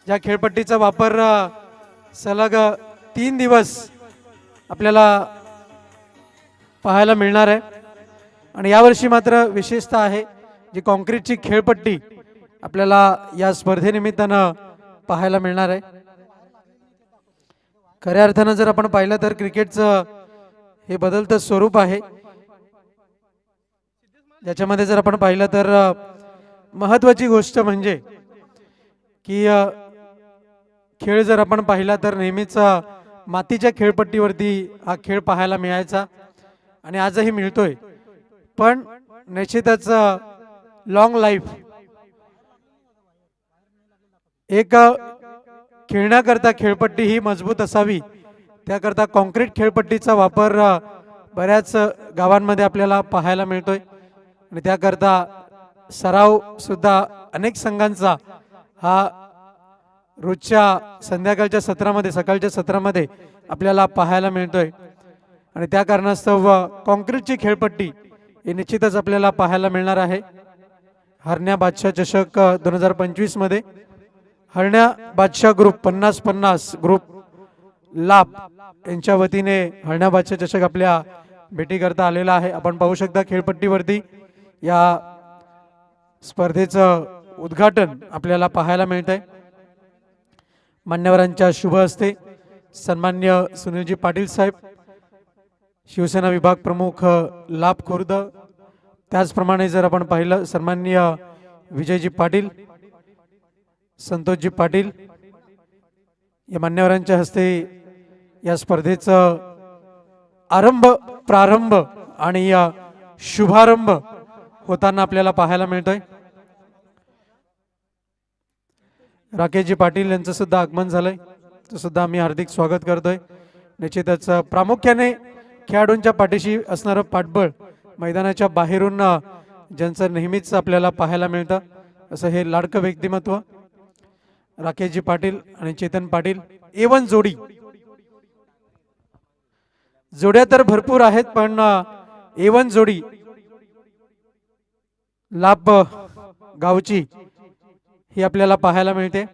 ज्या खेळपट्टीचा वापर सलग 3 दिवस आपल्याला पाहायला मिळणार आहे आणि यावर्षी मात्र विशेषता आहे जी कॉन्क्रीटची खेळपट्टी आपल्याला या स्पर्धेनिमित्तानं पाहायला मिळणार आहे। खऱ्या अर्थानं जर आपण पाहिलं तर क्रिकेटचं हे बदलतं स्वरूप आहे, ज्याच्यामध्ये जर आपण पाहिलं तर महत्त्वाची गोष्ट म्हणजे की खेळ जर आपण पाहिला तर नेहमीच मातीच्या खेळपट्टीवरती हा खेळ पाहायला मिळायचा आणि आजही मिळतोय, पण निश्चितच लॉंग लाईफ एक खेळण्याकरता खेळपट्टी ही मजबूत असावी त्याकरता कॉन्क्रीट खेळपट्टीचा वापर बऱ्याच गावांमध्ये आपल्याला पाहायला मिळतोय आणि त्याकरता सराव सुद्धा अनेक संघांचा हा रोजच्या संध्याकाळच्या सत्रामध्ये सकाळच्या सत्रामध्ये आपल्याला पाहायला मिळतोय आणि त्या कारणास्तव कॉन्क्रीटची खेळपट्टी ही निश्चितच आपल्याला पाहायला मिळणार आहे। हरण्या बादशाह चषक 2025 मध्ये हरण्या बादशाह ग्रुप 50-50 ग्रुप लाभ यांच्या वतीने हरण्या बादशाह चषक आपल्या भेटीकरता आलेला आहे। आपण पाहू शकता खेळपट्टीवरती या स्पर्धेचं उद्घाटन आपल्याला पाहायला मिळतंय। मान्यवरांच्या शुभ हस्ते सन्मान्य सुनीलजी पाटील साहेब, शिवसेना विभाग प्रमुख लाभ खुर्द, त्याचप्रमाणे जर आपण पाहिलं सन्मान्य विजयजी पाटील, संतोषजी पाटील या मान्यवरांच्या हस्ते या स्पर्धेचं प्रारंभ आणि शुभारंभ होताना आपल्याला पाहायला मिळतोय। राकेशजी पाटील यांचं सुद्धा आगमन झालंय, ते सुद्धा आम्ही हार्दिक स्वागत करतोय। निश्चितच प्रामुख्याने खेळाडूंच्या पाठीशी असणारं पाठबळ मैदानाच्या बाहेरून ज्यांचं नेहमीच आपल्याला पाहायला मिळतं असं हे लाडकं व्यक्तिमत्व राकेशजी पाटील आणि चेतन पाटील। A1 जोड्या तर भरपूर आहेत, पण A1 जोडी लाभ गावची ही आपल्याला पाहायला मिळते।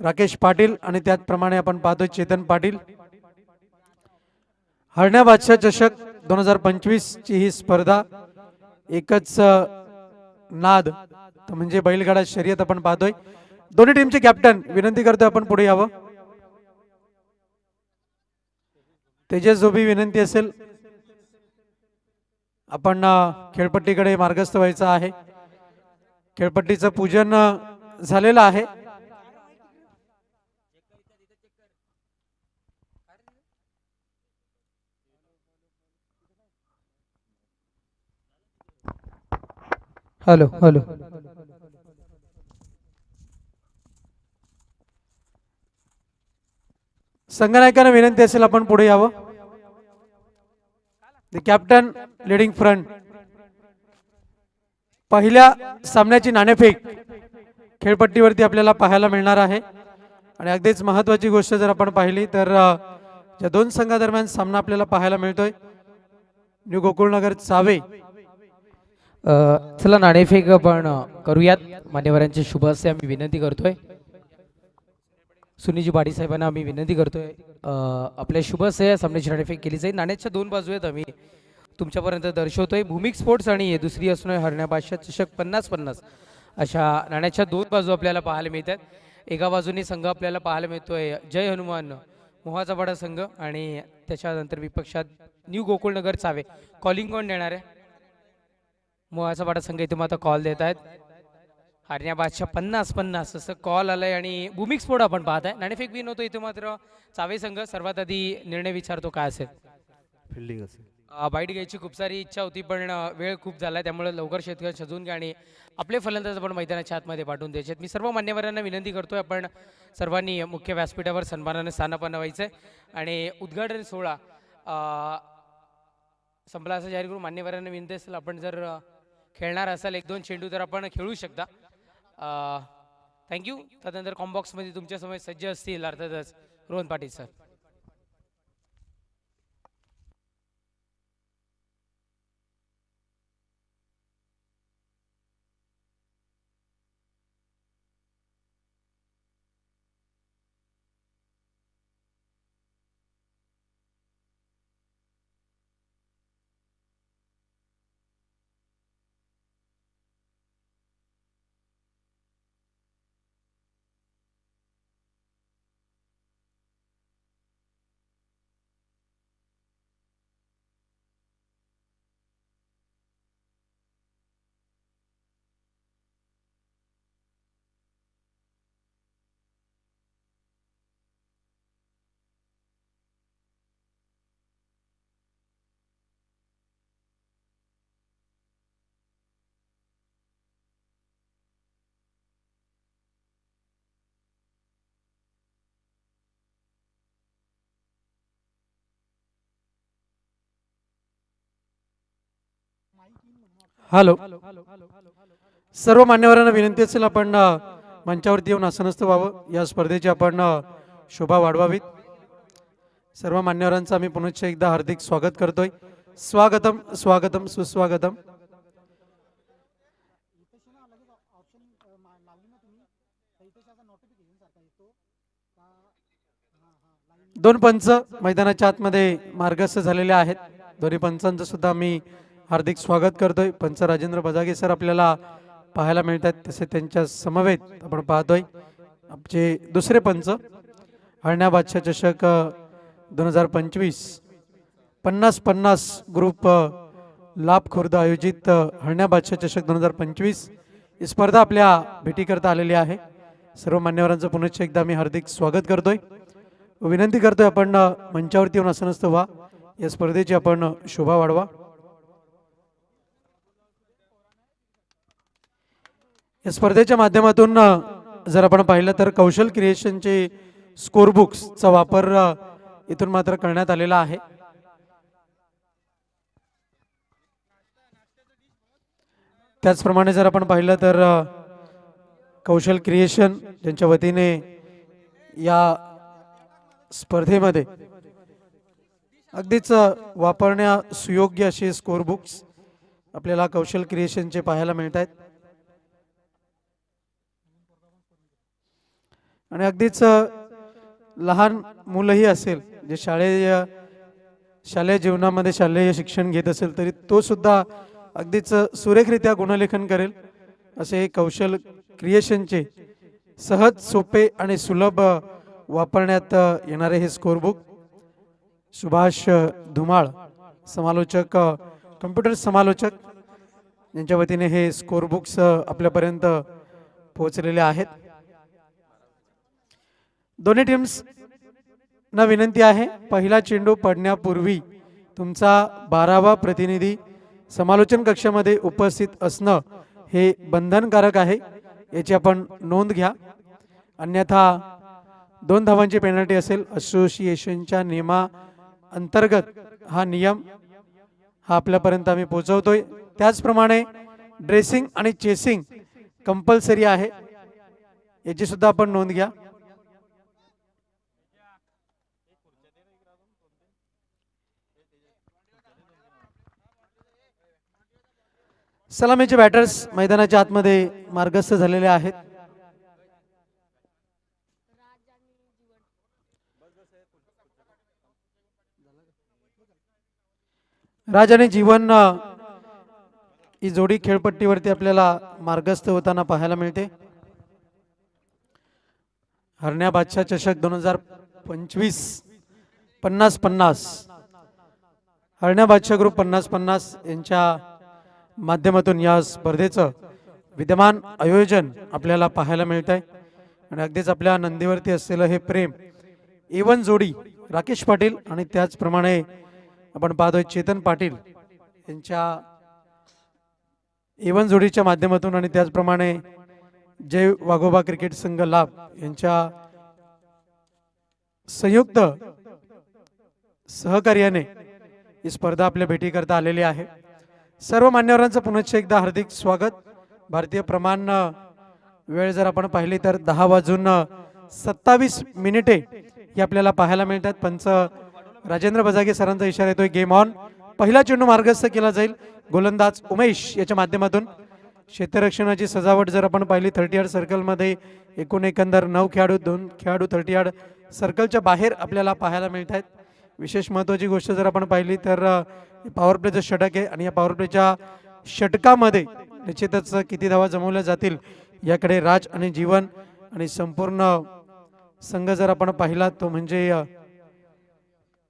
राकेश पाटील आणि त्याचप्रमाणे आपण पाहतो चेतन पाटील। हरण्या बादशाह चषक 2025 ची ही स्पर्धा एकच नाद म्हणजे बैलगाडा शर्यत आपण पाहतोय। दोन्ही टीमचे कॅप्टन विनंती करतोय आपण पुढे यावं। तेजस जोबी विनंती असेल आपण खेळपट्टीकडे मार्गस्थ व्हायचं आहे। खेळपट्टीचं पूजन झालेलं आहे। हॅलो हॅलो संघनायकांना विनंती असेल आपण पुढे यावं। The captain leading front. पहिल्या सामन्याची नाणेफेक खेळपट्टीवरती आपल्याला पाहायला मिळणार आहे आणि अगदीच महत्त्वाची गोष्ट जर आपण पाहिली तर या दोन संघादरम्यान सामना आपल्याला पाहायला मिळतोय न्यू गोकुळनगर चावे। चला नाणेफेक आपण करूयात। मान्यवरांचे शुभ हस्ते आम्ही विनंती करतोय, सुनीलजी पाटील साहेबांना आम्ही विनंती करतोय आपल्या शुभ हस्ते सामन्याची नाणेफेक केली जाईल। नाण्याच्या दोन बाजू आहेत, आम्ही तुमच्यापर्यंत दर्शवतोय। भूमिक स्पोर्ट्स आणि दुसरी असणार हरण्या बादशाह चषक 50-50 अशा नाण्याच्या दोन बाजू आपल्याला पाहायला मिळतात। एका बाजूने संघ आपल्याला पाहायला मिळतोय जय हनुमान मोहाचा पाडा संघ आणि त्याच्यानंतर विपक्षात न्यू गोकुळनगर चावे। कॉलिंग कोण देणार आहे? मोहाचा पाडा संघ इथून आता कॉल देत आहेत। हरण्या बादशाह 50-50 असं कॉल आलाय आणि भूमिक स्पोर्ट आपण पाहत आहे। नाणेफेक विन होतो इथं मात्र चावे संघ सर्वात आधी निर्णय विचारतो काय असेल? फिल्डिंग असेल। बाईट घ्यायची खूप सारी इच्छा होती, पण वेळ खूप झाला, त्यामुळे लवकर शेतकरी सजवून घ्या आणि आपले फलंदाज आपण मैदानाच्या आतमध्ये पाठवून द्यायचे। मी सर्व मान्यवरांना विनंती करतोय आपण सर्वांनी मुख्य व्यासपीठावर सन्मानाने स्थानापन्न व्हायचंय आणि उद्घाटन सोहळा संपला असं जाहीर करून मान्यवरांना विनंती असेल आपण जर खेळणार असाल 1-2 चेंडू तर आपण खेळू शकता। थँक्यू। त्यानंतर कॉम्बॉक्समध्ये तुमच्या समोर सज्ज असतील अर्थातच रोहन पाटील सर। हॅलो. सर्व मान्यवरांना विनंती असेल आपण मंचावरती येऊन आसनस्थ व्हावं. या स्पर्धेची आपण शोभा वाढवावीत. सर्व मान्यवरांचं आम्ही पुनश्च एकदा हार्दिक स्वागत करतोय. स्वागतम स्वागतम सुस्वागतम. दोन पंच मैदानाच्या आतमध्ये मार्गस्थ झालेले आहेत. दोन्ही पंचांचं सुद्धा मी हार्दिक स्वागत करतोय. पंच राजेंद्र बजागे सर आपल्याला पाहायला मिळतात. तसे त्यांच्या समवेत आपण पाहतोय आमचे दुसरे पंच हरण्या बादशाह चषक 2025 50-50 ग्रुप लाभ खुर्द आयोजित हरण्या बादशाह चषक 2025 ही स्पर्धा आपल्या भेटीकरता आलेली आहे. सर्व मान्यवरांचं पुनश्च एकदा मी हार्दिक स्वागत करतोय. विनंती करतोय आपण मंचावरती येऊन आसनस्थ व्हा. या स्पर्धेची आपण शोभा वाढवा. या स्पर्धेच्या माध्यमातून जर आपण पाहिलं तर कौशल क्रिएशनचे स्कोर बुक्सचा वापर इथून मात्र करण्यात आलेला आहे. त्याचप्रमाणे जर आपण पाहिलं तर कौशल क्रिएशन ज्यांच्या वतीने या स्पर्धेमध्ये अगदीच वापरण्या सुयोग्य असे स्कोर बुक्स आपल्याला कौशल क्रिएशनचे पाहायला मिळत आहेत. आणि अगदीच लहान मुलंही असेल जे शालेय जीवनामध्ये शालेय शिक्षण घेत असेल तरी तो सुद्धा अगदीच सुरेखरित्या गुणलेखन करेल असे हे कौशल क्रिएशनचे सहज सोपे आणि सुलभ वापरण्यात येणारे हे स्कोर बुक सुभाष धुमाळ समालोचक कम्प्युटर समालोचक यांच्या वतीने हे स्कोर बुक्स आपल्यापर्यंत पोहोचलेले आहेत. दोन्ही टीम्स ना विनंती आहे पहिला चेंडू पडण्यापूर्वी तुमचा 12वा प्रतिनिधी समालोचन कक्षामध्ये उपस्थित असणं हे बंधनकारक आहे. याची आपण नोंद घ्या. अन्यथा 2 धावांची पेनल्टी असेल. असोसिएशनच्या नियमा अंतर्गत हा नियम हा आपल्यापर्यंत आम्ही पोहोचवतोय. त्याचप्रमाणे ड्रेसिंग आणि चेसिंग कंपल्सरी आहे. याची सुद्धा आपण नोंद घ्या. सलामीचे बॅटर्स मैदानाच्या आतमध्ये मार्गस्थ झालेले आहेत. राज आणि जीवन ही जोडी खेळपट्टीवरती आपल्याला मार्गस्थ होताना पाहायला मिळते. हरण्या बादशाह चषक 2025 50-50 हरण्या बादशाह ग्रुप 50-50 यांच्या माध्यमातून या स्पर्धेचं विद्यमान आयोजन आपल्याला पाहायला मिळत आहे. आणि अगदीच आपल्या नंदीवरती असलेलं हे प्रेम A1 जोडी राकेश पाटील आणि त्याचप्रमाणे आपण पाहतोय चेतन पाटील यांच्या A1 जोडीच्या माध्यमातून आणि त्याचप्रमाणे जय वाघोबा क्रिकेट संघ लाभ यांच्या संयुक्त सहकार्याने ही स्पर्धा आपल्या भेटी करता आलेली आहे. सर्व मान्यवरांचं पुनश्च एकदा हार्दिक स्वागत. भारतीय प्रमाण वेळ जर आपण पाहिली तर 10:27 ही आपल्याला पाहायला मिळतात. पंच राजेंद्र बजागे सरांचा इशारा येतोय गेम ऑन. पहिला चेंडू मार्गस्थ केला जाईल गोलंदाज उमेश याच्या माध्यमातून. क्षेत्ररक्षणाची सजावट जर आपण पाहिली 30 यार्ड सर्कलमध्ये एकूण एकंदर 9 खेळाडू 2 खेळाडू 30 यार्ड सर्कलच्या बाहेर आपल्याला पाहायला मिळत आहेत. विशेष महत्त्वाची गोष्ट जर आपण पाहिली तर पॉवर प्लेचं षटक आहे आणि या पॉवर प्लेच्या षटकामध्ये निश्चितच किती धावा जमवल्या जातील याकडे राज आणि जीवन आणि संपूर्ण संघ जर आपण पाहिला तो म्हणजे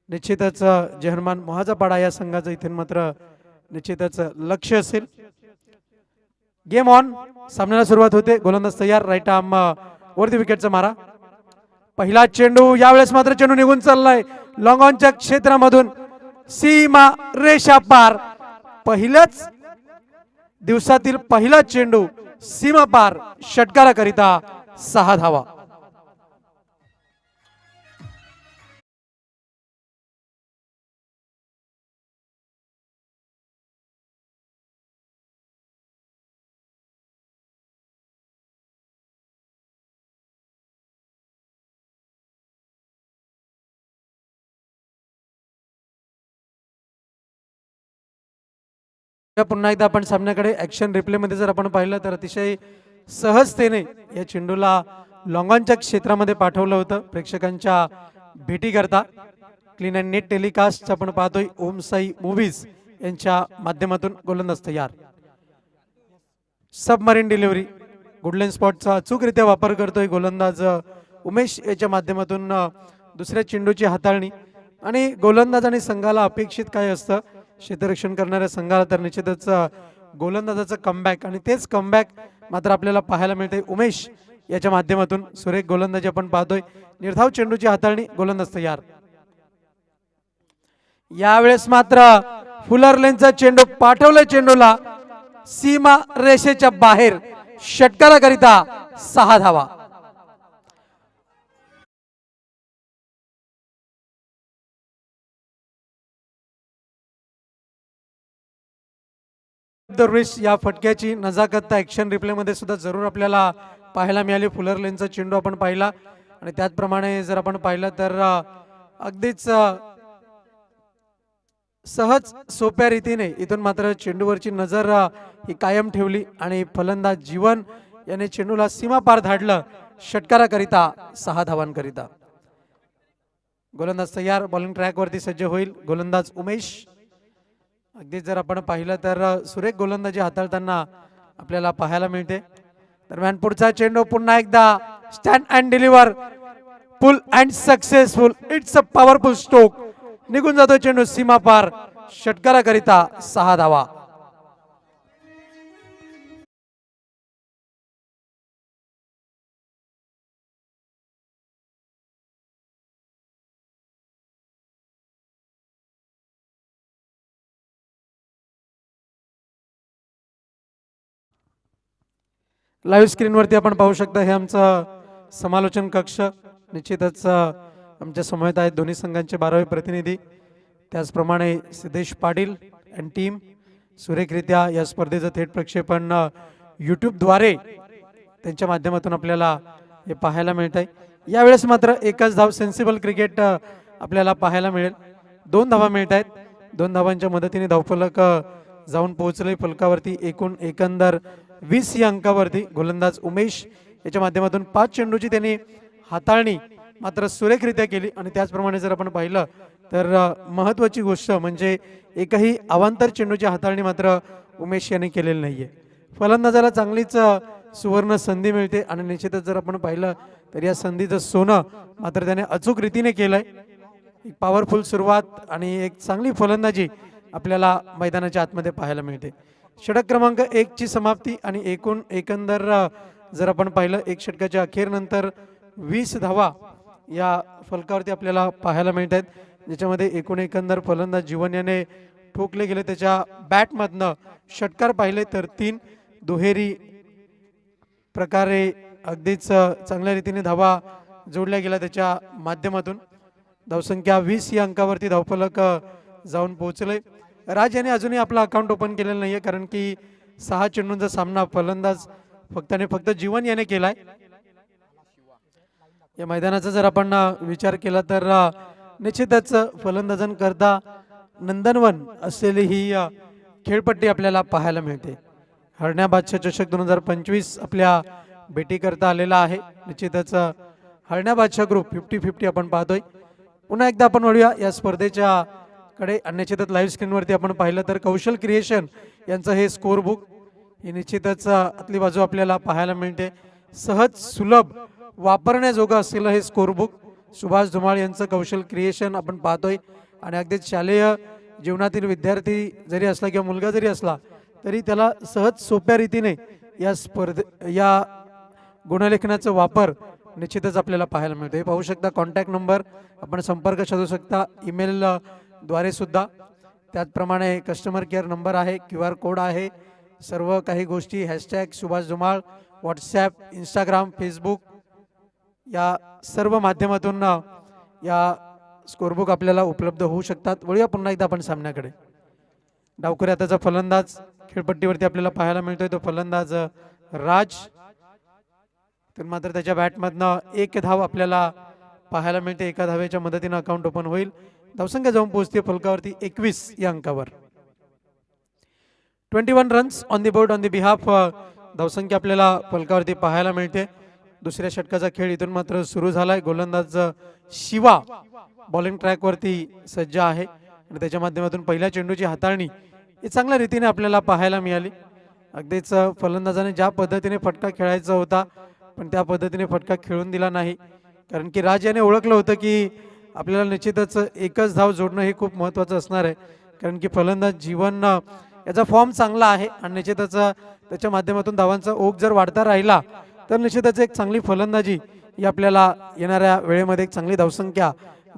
निश्चितच जहरमान मोहाजापाडा या संघाचं इथे मात्र निश्चितच लक्ष असेल. Game on. सामन्याला सुरुवात होते. गोलंदाज तयार. राईट आर्म वरती विकेटचा मारा. पहिला चेंडू यावेळेस मात्र चेंडू निघून चाललाय लॉंग ऑनच्या क्षेत्रामधून सीमा रेषा पार. पहिल्याच दिवसातील पहिला चेंडू सीमा पार. षटकाराकरिता 6 धावा. पुन्हा एकदा आपण सामन्याकडे ॲक्शन रिप्लेमध्ये जर आपण पाहिलं तर अतिशय सहजतेने या चेंडूला लॉंगॉनच्या क्षेत्रामध्ये पाठवलं होतं प्रेक्षकांच्या भेटीकरता. क्लीन अँड नेट टेलिकास्ट आपण पाहतोय ओम साई मूव्हीज यांच्या माध्यमातून. गोलंदाज तयार. सबमरीन डिलिव्हरी गुडलेन स्पॉटचा अचूकरित्या वापर करतोय गोलंदाज उमेश याच्या माध्यमातून. दुसऱ्या चेंडूची हाताळणी आणि गोलंदाज आणि संघाला अपेक्षित काय असतं क्षेत्ररक्षण करणाऱ्या संघाला तर निश्चितच गोलंदाजाचं कमबॅक आणि तेच कमबॅक मात्र आपल्याला पाहायला मिळते उमेश याच्या माध्यमातून. सुरेख गोलंदाजी आपण पाहतोय. निर्धाव चेंडूची हाताळणी. गोलंदाज तयार. यावेळेस मात्र फुलर लेनचा चेंडू पाठवलाय चेंडूला सीमा रेषेच्या बाहेर. षटकाराकरिता 6 धावा. दरवेळेस या फटक्याची नजाकत ॲक्शन रिप्लेमध्ये सुद्धा जरूर आपल्याला पाहायला मिळाली. फुलर लेनचा चेंडू आपण पाहिला आणि त्याचप्रमाणे जर आपण पाहिलं तर अगदीच सहज सोप्या रीतीने इथून मात्र चेंडूवरची नजर ही कायम ठेवली आणि फलंदाज जीवन याने चेंडूला सीमा पार धाडलं. षटकाराकरिता 6 धावांकरिता. गोलंदाज तयार. बॉलिंग ट्रॅकवरती सज्ज होईल गोलंदाज उमेश. अगदी जर आपण पाहिलं तर सुरेख गोलंदाजी हाताळताना आपल्याला पाहायला मिळते. दरम्यान पुढचा चेंडू पुन्हा एकदा stand and deliver full and successful. It's a powerful stroke. निघून जातो चेंडू सीमा पार. षटकाराकरिता 6 धावा. लाईव्ह स्क्रीनवरती आपण पाहू शकता हे आमचं समालोचन कक्ष. निश्चितच आमच्या समवेत आहेत दोन्ही संघांचे 12वे प्रतिनिधी. त्याचप्रमाणे सिद्धेश पाटील अँड टीम. सुरेखरित्या या स्पर्धेचं थेट प्रक्षेपण यूट्यूबद्वारे त्यांच्या माध्यमातून आपल्याला हे पाहायला मिळत आहे. यावेळेस मात्र एकच धाव. सेन्सिबल क्रिकेट आपल्याला पाहायला मिळेल. 2 धावा मिळत आहेत. 2 धावांच्या मदतीने धावफलक जाऊन पोहोचले फलकावरती. एकंदर 20 या अंकावरती. गोलंदाज उमेश याच्या माध्यमातून 5 चेंडूची त्यांनी हाताळणी मात्र सुरेखरित्या केली आणि त्याचप्रमाणे जर आपण पाहिलं तर महत्त्वाची गोष्ट म्हणजे एकही अवांतर चेंडूची हाताळणी मात्र उमेश यांनी केलेली नाहीये. फलंदाजाला चांगलीच सुवर्ण संधी मिळते आणि निश्चितच जर आपण पाहिलं तर या संधीचं सोनं मात्र त्याने अचूक रीतीने केलंय. एक पॉवरफुल सुरुवात आणि एक चांगली फलंदाजी आपल्याला मैदानाच्या आतमध्ये पाहायला मिळते. षटक क्रमांक 1 ची समाप्ती आणि एकंदर जर आपण पाहिलं 1 षटकाच्या अखेरनंतर 20 धावा या फलकावरती आपल्याला पाहायला मिळत आहेत. ज्याच्यामध्ये एकंदर फलंदाज जीवन याने ठोकले गेले त्याच्या बॅटमधनं. षटकार पाहिले तर 3 दुहेरी प्रकारे अगदीच चांगल्या रीतीने धावा जोडल्या गेल्या त्याच्या माध्यमातून. धावसंख्या 20 या अंकावरती धावफलक जाऊन पोहोचले. राज याने अजूनही आपला अकाउंट ओपन केलेलं नाहीये कारण की 6 चेंडूंचा सामना फलंदाज फक्त जीवन याने केलाय. या मैदानाचा जर आपण विचार केला तर निश्चितच फलंदाजांकरता नंदनवन असलेली ही खेळपट्टी आपल्याला पाहायला मिळते. हरण्या बादशाह चषक 2025 आपल्या भेटीकरता आलेला आहे. निश्चितच हरण्या बादशाह ग्रुप 50-50 आपण पाहतोय. पुन्हा एकदा आपण वळूया या स्पर्धेच्या कडे. निश्चितच लाईव्ह स्क्रीनवरती आपण पाहिलं तर कौशल क्रिएशन यांचं हे स्कोर बुक ही निश्चितच आतली बाजू आपल्याला पाहायला मिळते. सहज सुलभ वापरण्याजोगं असलेलं हे स्कोर बुक सुभाष धुमाळ यांचं कौशल क्रिएशन आपण पाहतोय. आणि अगदीच शालेय जीवनातील विद्यार्थी जरी असला किंवा मुलगा जरी असला तरी त्याला सहज सोप्या रीतीने या गुणलेखनाचा वापर निश्चितच आपल्याला पाहायला मिळतो. हे पाहू शकता. कॉन्टॅक्ट नंबर आपण संपर्क साधू शकता ईमेल द्वारे सुद्धा. त्याचप्रमाणे कस्टमर केअर नंबर आहे. QR कोड आहे. सर्व काही गोष्टी hashtag Subhash Dhumal WhatsApp Instagram Facebook या सर्व माध्यमातून या स्कोरबुक आपल्याला उपलब्ध होऊ शकतात. वळूया पुन्हा एकदा आपण सामन्याकडे. डावखुरी आताचा फलंदाज खेळपट्टीवरती आपल्याला पाहायला मिळतोय तो फलंदाज राज. तर मात्र त्याच्या बॅटमधनं 1 धाव आपल्याला पाहायला मिळते. 1 धावेच्या मदतीने अकाउंट ओपन होईल. धावसंख्या जाऊन पोहोचते फलकावरती 21 या अंकावर. 21 runs on the board on the behalf. धावसंख्या आपल्याला फलकावरती पाहायला मिळते. दुसऱ्या षटकाचा खेळ इथून मात्र सुरू झालाय. गोलंदाज शिवा बॉलिंग ट्रॅकवरती सज्ज आहे आणि त्याच्या माध्यमातून पहिल्या चेंडूची हाताळणी ही चांगल्या रीतीने आपल्याला पाहायला मिळाली. अगदीच फलंदाजाने ज्या पद्धतीने फटका खेळायचा होता पण त्या पद्धतीने फटका खेळून दिला नाही. कारण की राज याने ओळखलं होतं की आपल्याला निश्चितच एकच धाव जोडणं हे खूप महत्त्वाचं असणार आहे. कारण की फलंदाज जीवन याचा फॉर्म चांगला आहे आणि निश्चितच त्याच्या माध्यमातून धावांचा ओघ जर वाढता राहिला तर निश्चितच एक चांगली फलंदाजी ही आपल्याला येणाऱ्या वेळेमध्ये एक चांगली धावसंख्या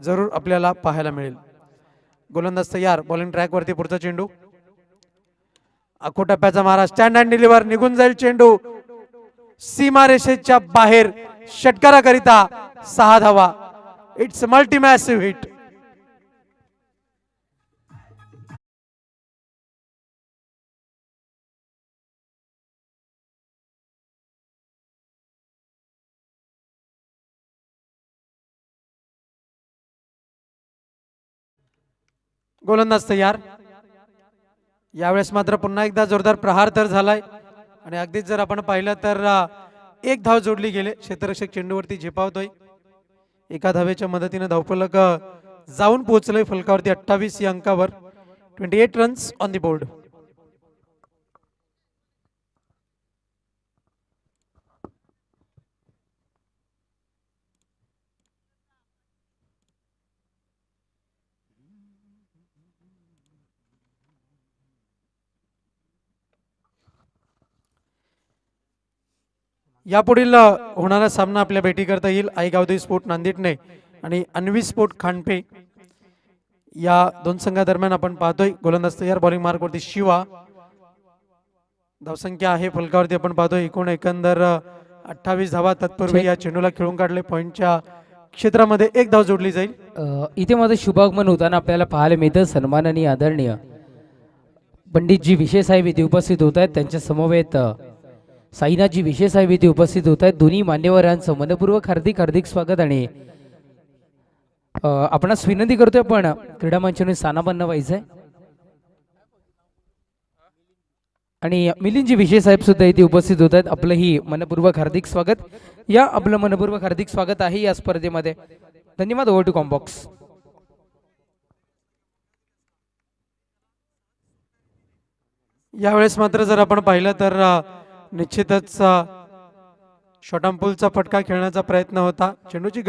जरूर आपल्याला पाहायला मिळेल. गोलंदाज तयार. बॉलिंग ट्रॅकवरती पुढचा चेंडू. आखो टप्प्याचा मारा. Stand and deliver. निघून जाईल चेंडू सीमारेषेच्या बाहेर. षटकाराकरिता 6 धावा. It's multi massive hit. गोलंदाज तयार. यावेळेस मात्र पुन्हा एकदा जोरदार प्रहार तर झालाय आणि अगदीच जर आपण पाहिलं तर एक धाव जोडली गेले. क्षेत्ररक्षक चेंडूवरती झेपावतोय. एका धावेच्या मदतीने धावफलक जाऊन पोहोचलोय फलकावरती 28 या अंकावर. 28 रन्स ऑन दी बोर्ड. यापुढील होणारा सामना आपल्या भेटी करता येईल आई गावदेवी स्पोर्ट नांदेडने आणि अन्वी स्पोर्ट खांडपे या दोन संघादरम्यान आपण पाहतोय. गोलंदाज तयार. बॉलिंग मार्कवरती शिवा. धावसंख्या आहे फलकावरती आपण पाहतोय एकूण एकंदर 28 धावा. तत्पूर्वी या चेंडूला खेळून काढले. पॉइंटच्या क्षेत्रामध्ये एक धाव जोडली जाईल. इथे माझं शुभागमन होताना आपल्याला पाहायला मिळतं. सन्माननीय आदरणीय पंडितजी विशेष साहेब इथे उपस्थित होत आहेत. त्यांच्या समवेत साईनाथजी विशेष साहेब इथे उपस्थित होत आहेत. दोन्ही मान्यवरांचं मनपूर्वक हार्दिक हार्दिक स्वागत आणि आपणास विनंती करतोय पण क्रीडा मंचाने स्थानापन्न व्हायचंय आणि मिलिंदजी विशेष साहेब सुद्धा इथे उपस्थित होत आहेत. आपलंही मनपूर्वक हार्दिक स्वागत. या आपलं मनपूर्वक हार्दिक स्वागत आहे या स्पर्धेमध्ये. धन्यवाद. Over to combox. यावेळेस मात्र जर आपण पाहिलं तर निश्चितच शॉर्टपुलचा फटका खेळण्याचा प्रयत्न होता. चेंडूची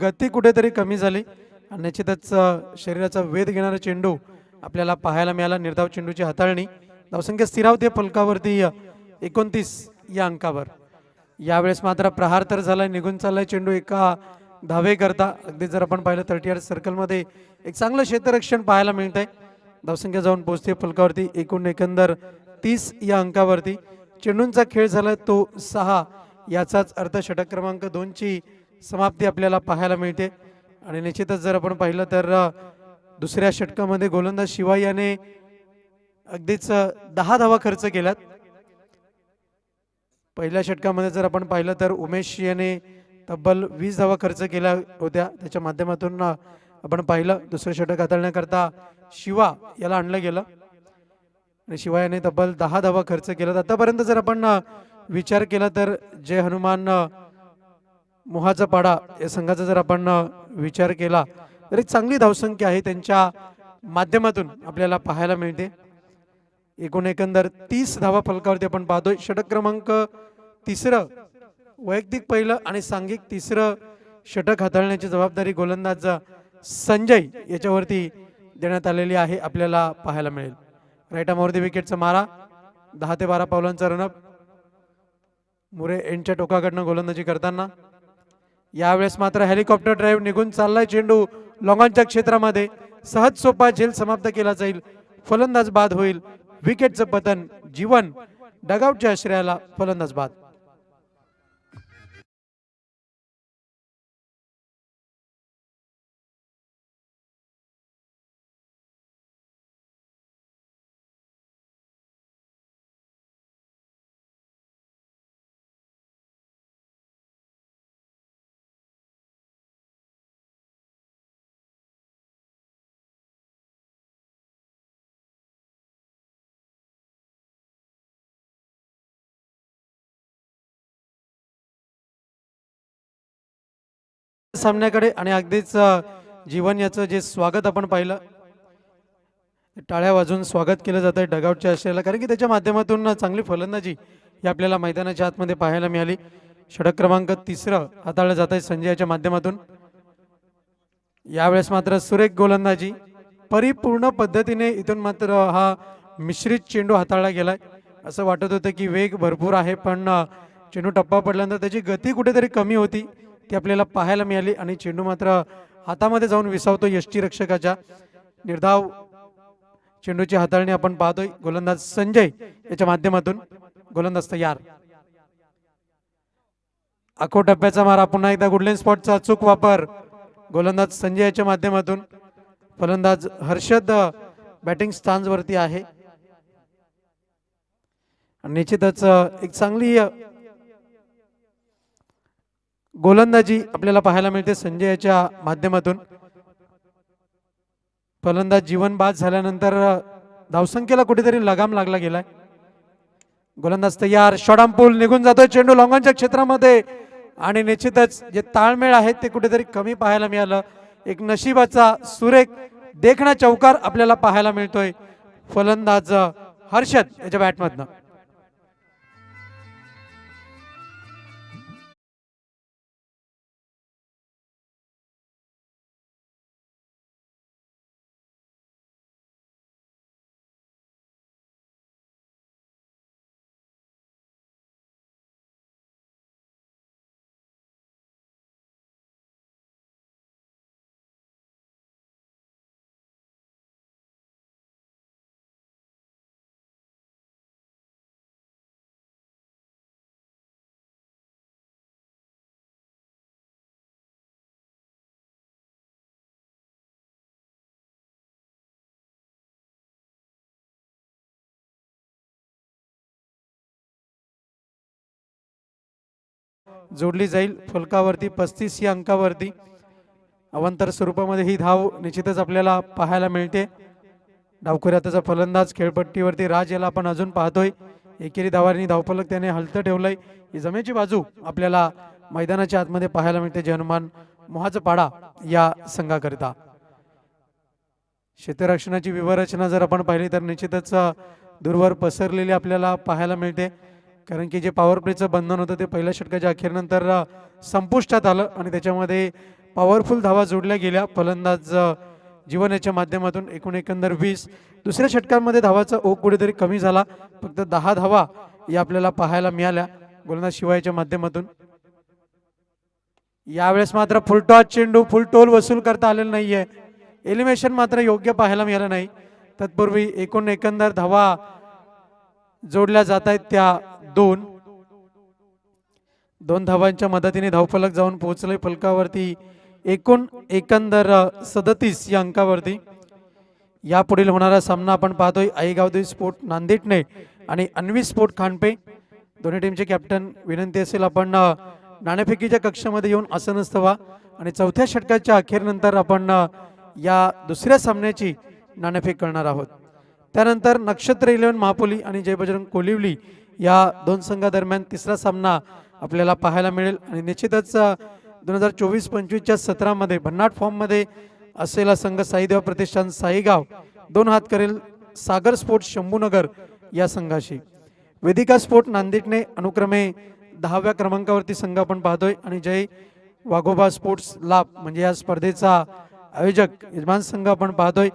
गती कुठेतरी कमी झाली आणि निश्चितच शरीराचा वेध घेणारा चेंडू आपल्याला पाहायला मिळाला. निर्धाव चेंडूची हाताळणी. धावसंख्या स्थिरावते फलकावरती 29 या अंकावर. यावेळेस मात्र प्रहार तर झालाय. निघून चाललाय चेंडू एका धावे करता. अगदी जर आपण पाहिलं 38 सर्कलमध्ये एक चांगलं क्षेत्ररक्षण पाहायला मिळतंय. धावसंख्या जाऊन पोहोचते फलकावरती एकूण एकंदर 30 या अंकावरती. चेंडूंचा खेळ झाला तो 6. याचाच अर्थ षटक क्रमांक 2 ची समाप्ती आपल्याला पाहायला मिळते आणि निश्चितच जर आपण पाहिलं तर दुसऱ्या षटकामध्ये गोलंदाज शिवा याने अगदीच 10 धावा खर्च केल्यात. पहिल्या षटकामध्ये जर आपण पाहिलं तर उमेश याने तब्बल 20 धावा खर्च केल्या होत्या. त्याच्या माध्यमातून आपण पाहिलं दुसरं षटक हाताळण्याकरता शिवा याला आणलं गेलं आणि शिवा याने तब्बल 10 धावा खर्च केला. आतापर्यंत जर आपण विचार केला तर जय हनुमान मोहाचा पाडा या संघाचा जर आपण विचार केला तर एक चांगली धावसंख्या आहे त्यांच्या माध्यमातून आपल्याला पाहायला मिळते. एकूण एकंदर 30 धावा फलकावरती आपण पाहतोय. षटक क्रमांक 3 वैयक्तिक पहिलं आणि सांघिक 3 षटक हाताळण्याची जबाबदारी गोलंदाज संजय याच्यावरती देण्यात आलेली आहे आपल्याला पाहायला मिळेल. राईट आर्मवरती विकेटचा मारा. 10 ते 12 पावलांचा रनअप. मुरे एंडच्या टोकाकडनं गोलंदाजी करताना यावेळेस मात्र हेलिकॉप्टर ड्राईव्ह. निघून चाललाय चेंडू लॉंगॉनच्या क्षेत्रामध्ये. सहज सोपा झेल समाप्त केला जाईल. फलंदाज बाद होईल. विकेटचं पतन. जीवन डगआउटच्या आश्रयाला फलंदाज बाद. सामन्याकडे आणि अगदीच जीवन याचं जे स्वागत आपण पाहिलं, टाळ्या वाजून स्वागत केलं जातं डगआउटच्या आशेला, कारण की त्याच्या माध्यमातून चांगली फलंदाजी ही आपल्याला मैदानाच्या आतमध्ये पाहायला मिळाली. षटक क्रमांक 3 हाताळलं जात आहे संजयच्या माध्यमातून. यावेळेस मात्र सुरेख गोलंदाजी परिपूर्ण पद्धतीने इथून मात्र हा मिश्रित चेंडू हाताळला गेलाय. असं वाटत होतं की वेग भरपूर आहे, पण चेंडू टप्पा पडल्यानंतर त्याची गती कुठेतरी कमी होती, ती आपल्याला पाहायला मिळाली आणि चेंडू मात्र हातामध्ये जाऊन विसावतो यष्टीरक्षकाच्या. निर्धाव चेंडूची हाताळणी आपण पाहतोय गोलंदाज संजय याच्या माध्यमातून. गोलंदाज तयार. आखो टप्प्याचा मारा, पुन्हा एकदा गुडलेन स्पॉटचा अचूक वापर गोलंदाज संजय याच्या माध्यमातून. फलंदाज हर्षद बॅटिंग स्टान्सवरती आहे. निश्चितच एक चांगली गोलंदाजी आपल्याला पाहायला मिळते संजय याच्या माध्यमातून. फलंदाज जीवन बाद झाल्यानंतर धावसंख्येला कुठेतरी लगाम लागला गेलाय. गोलंदाज तयार. शॉर्ट पूल निघून जातोय चेंडू लॉंगॉनच्या क्षेत्रामध्ये आणि निश्चितच जे ताळमेळ आहे ते कुठेतरी कमी पाहायला मिळालं. एक नशिबाचा सुरेख देखणा चौकार आपल्याला पाहायला मिळतोय फलंदाज हर्षद याच्या बॅटमधनं. जोडली जाईल फलकावरती 35 या अंकावरती. अवांतर स्वरूपामध्ये ही धाव निश्चितच आपल्याला पाहायला मिळते. डावखुऱ्याचा फलंदाज खेळपट्टीवरती राज याला आपण अजून पाहतोय. एकेरी धावांनी धावफलक त्याने हलतं ठेवलंय. ही जमेची बाजू आपल्याला मैदानाच्या आतमध्ये पाहायला मिळते जे हनुमान मोहाचपाडा या संघाकरिता. क्षेत्ररक्षणाची विवरचना जर आपण पाहिली तर निश्चितच दूरवर पसरलेली आपल्याला पाहायला मिळते, कारण की जे पॉवर प्लेचं बंधन होतं ते पहिल्या षटकाच्या अखेरनंतर संपुष्टात आलं आणि त्याच्यामध्ये पॉवरफुल धावा जोडल्या गेल्या फलंदाज जीवन याच्या माध्यमातून. एकंदर 20. दुसऱ्या षटकांमध्ये धावाचा ओघ कुठेतरी कमी झाला, फक्त 10 धावा या आपल्याला पाहायला मिळाल्या गोलंदाज शिवायच्या माध्यमातून. यावेळेस मात्र फुलटॉस चेंडू, फुल टोल वसूल करता आलेला नाहीये. एलिमिनेशन मात्र योग्य पाहायला मिळालं नाही. तत्पूर्वी एकंदर धावा जोडल्या जात आहेत त्या दोन धावांच्या मदतीने धावफलक जाऊन पोहोचले फलकावरती एकंदर 37 या अंकावरती. यापुढील होणारा सामना आपण पाहतोय आईगावदेवी स्पोर्ट नांदेडने आणि अन्वी स्पोर्ट खांडपे. दोन्ही टीमचे कॅप्टन विनंती असेल आपण नाणेफेकीच्या कक्षामध्ये येऊन आसनस्थ व्हा आणि चौथ्या षटकाच्या अखेरनंतर आपण या दुसऱ्या सामन्याची नाणेफेक करणार आहोत. त्यानंतर नक्षत्र 11 महापोली आणि जय बजरंग कोलिवली या दोन संघादरम्यान तिसरा सामना आपल्याला पाहायला मिळेल. आणि निश्चितच 2024-25च्या सत्रामध्ये भन्नाट फॉर्ममध्ये असलेला संघ साईदेव प्रतिष्ठान साईगाव 2 हात करेल सागर स्पोर्ट शंभूनगर या संघाशी. वेदिका स्पोर्ट नांदेडने अनुक्रमे 10व्या क्रमांकावरती संघ आपण पाहतोय आणि जय वाघोबा स्पोर्ट्स लाभ म्हणजे या स्पर्धेचा आयोजक यजमान संघ आपण पाहतोय.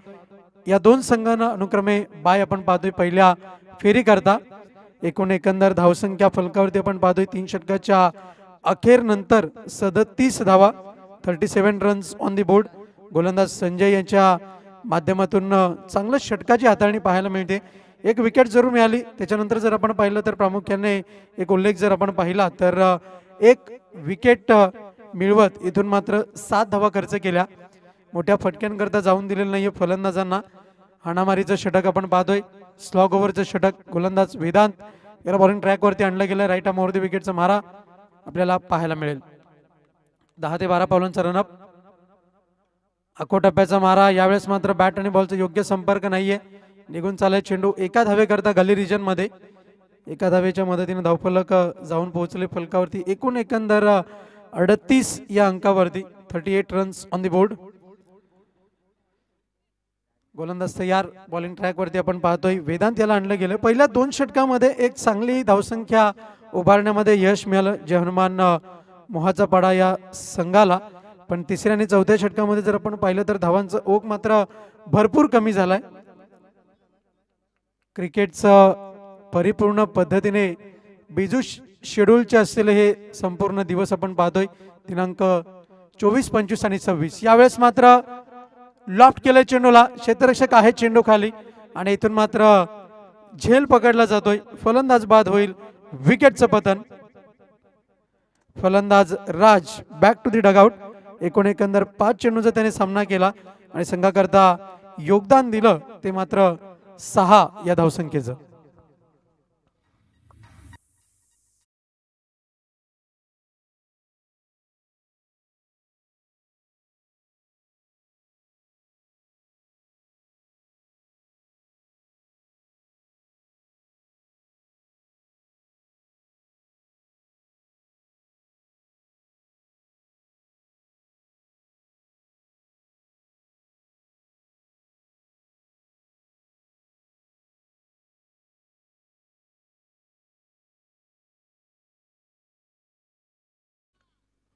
या दोन संघांना अनुक्रमे बाय आपण पाहतोय पहिल्या फेरी करता. एकंदर धावसंख्या फलकावरती आपण पाहतोय 3 षटकाच्या अखेर नंतर 37 धावा, 37 रन्स ऑन दी बोर्ड. गोलंदाज संजय यांच्या माध्यमातून चांगलं षटकाची हाताळणी पाहायला मिळते. एक विकेट जरूर मिळाली. त्याच्यानंतर जर आपण पाहिलं तर प्रामुख्याने एक उल्लेख जर आपण पाहिला तर एक विकेट मिळवत इथून मात्र 7 धावा खर्च केल्या. मोठ्या फटक्यांकरता जाऊन दिलेलं नाहीये फलंदाजांना. हाणामारीचं षटक आपण पाहतोय, स्लॉग ओव्हरचं षटक. गोलंदाज वेदांत याला बॉलिंग ट्रॅकवरती आणलं गेलं. राईट आर्म ओव्हर द विकेटचा मारा आपल्याला पाहायला मिळेल. 10 ते 12 पावलांचा रनअप. आखो टप्प्याचा मारा. यावेळेस मात्र बॅट आणि बॉलचा योग्य संपर्क नाहीये. निघून चाललाय चेंडू एका धावेकरता गली रिजन मध्ये. एका धावेच्या मदतीने धावफलक जाऊन पोहोचले फलकावरती एकंदर 38 या अंकावरती. 38 रन्स ऑन द बोर्ड. गोलंदाज तयार. बॉलिंग ट्रॅक वरती आपण पाहतोय वेदांत याला आणलं गेलं. पहिल्या 2 षटकामध्ये एक चांगली धावसंख्या उभारण्यामध्ये यश मिळालं जय हनुमान मोहाचा पाडा या संघाला. पण तिसऱ्या आणि चौथ्या षटकामध्ये जर आपण पाहिलं तर धावांचा ओघ मात्र भरपूर कमी झालाय. क्रिकेटचं परिपूर्ण पद्धतीने बिजू शेड्यूलचे असलेले हे संपूर्ण दिवस आपण पाहतोय. दिनांक 24, 25 आणि 26. यावेळेस मात्र लॉफ्ट केलं चेंडूला. क्षेत्ररक्षक आहे चेंडू खाली आणि इथून मात्र झेल पकडला जातोय. फलंदाज बाद होईल. विकेटचं पतन. फलंदाज राज बॅक टू दी डगआउट. एकंदर 5 चेंडूचा त्याने सामना केला आणि संघाकरता योगदान दिलं ते मात्र 6 या धावसंख्येचं.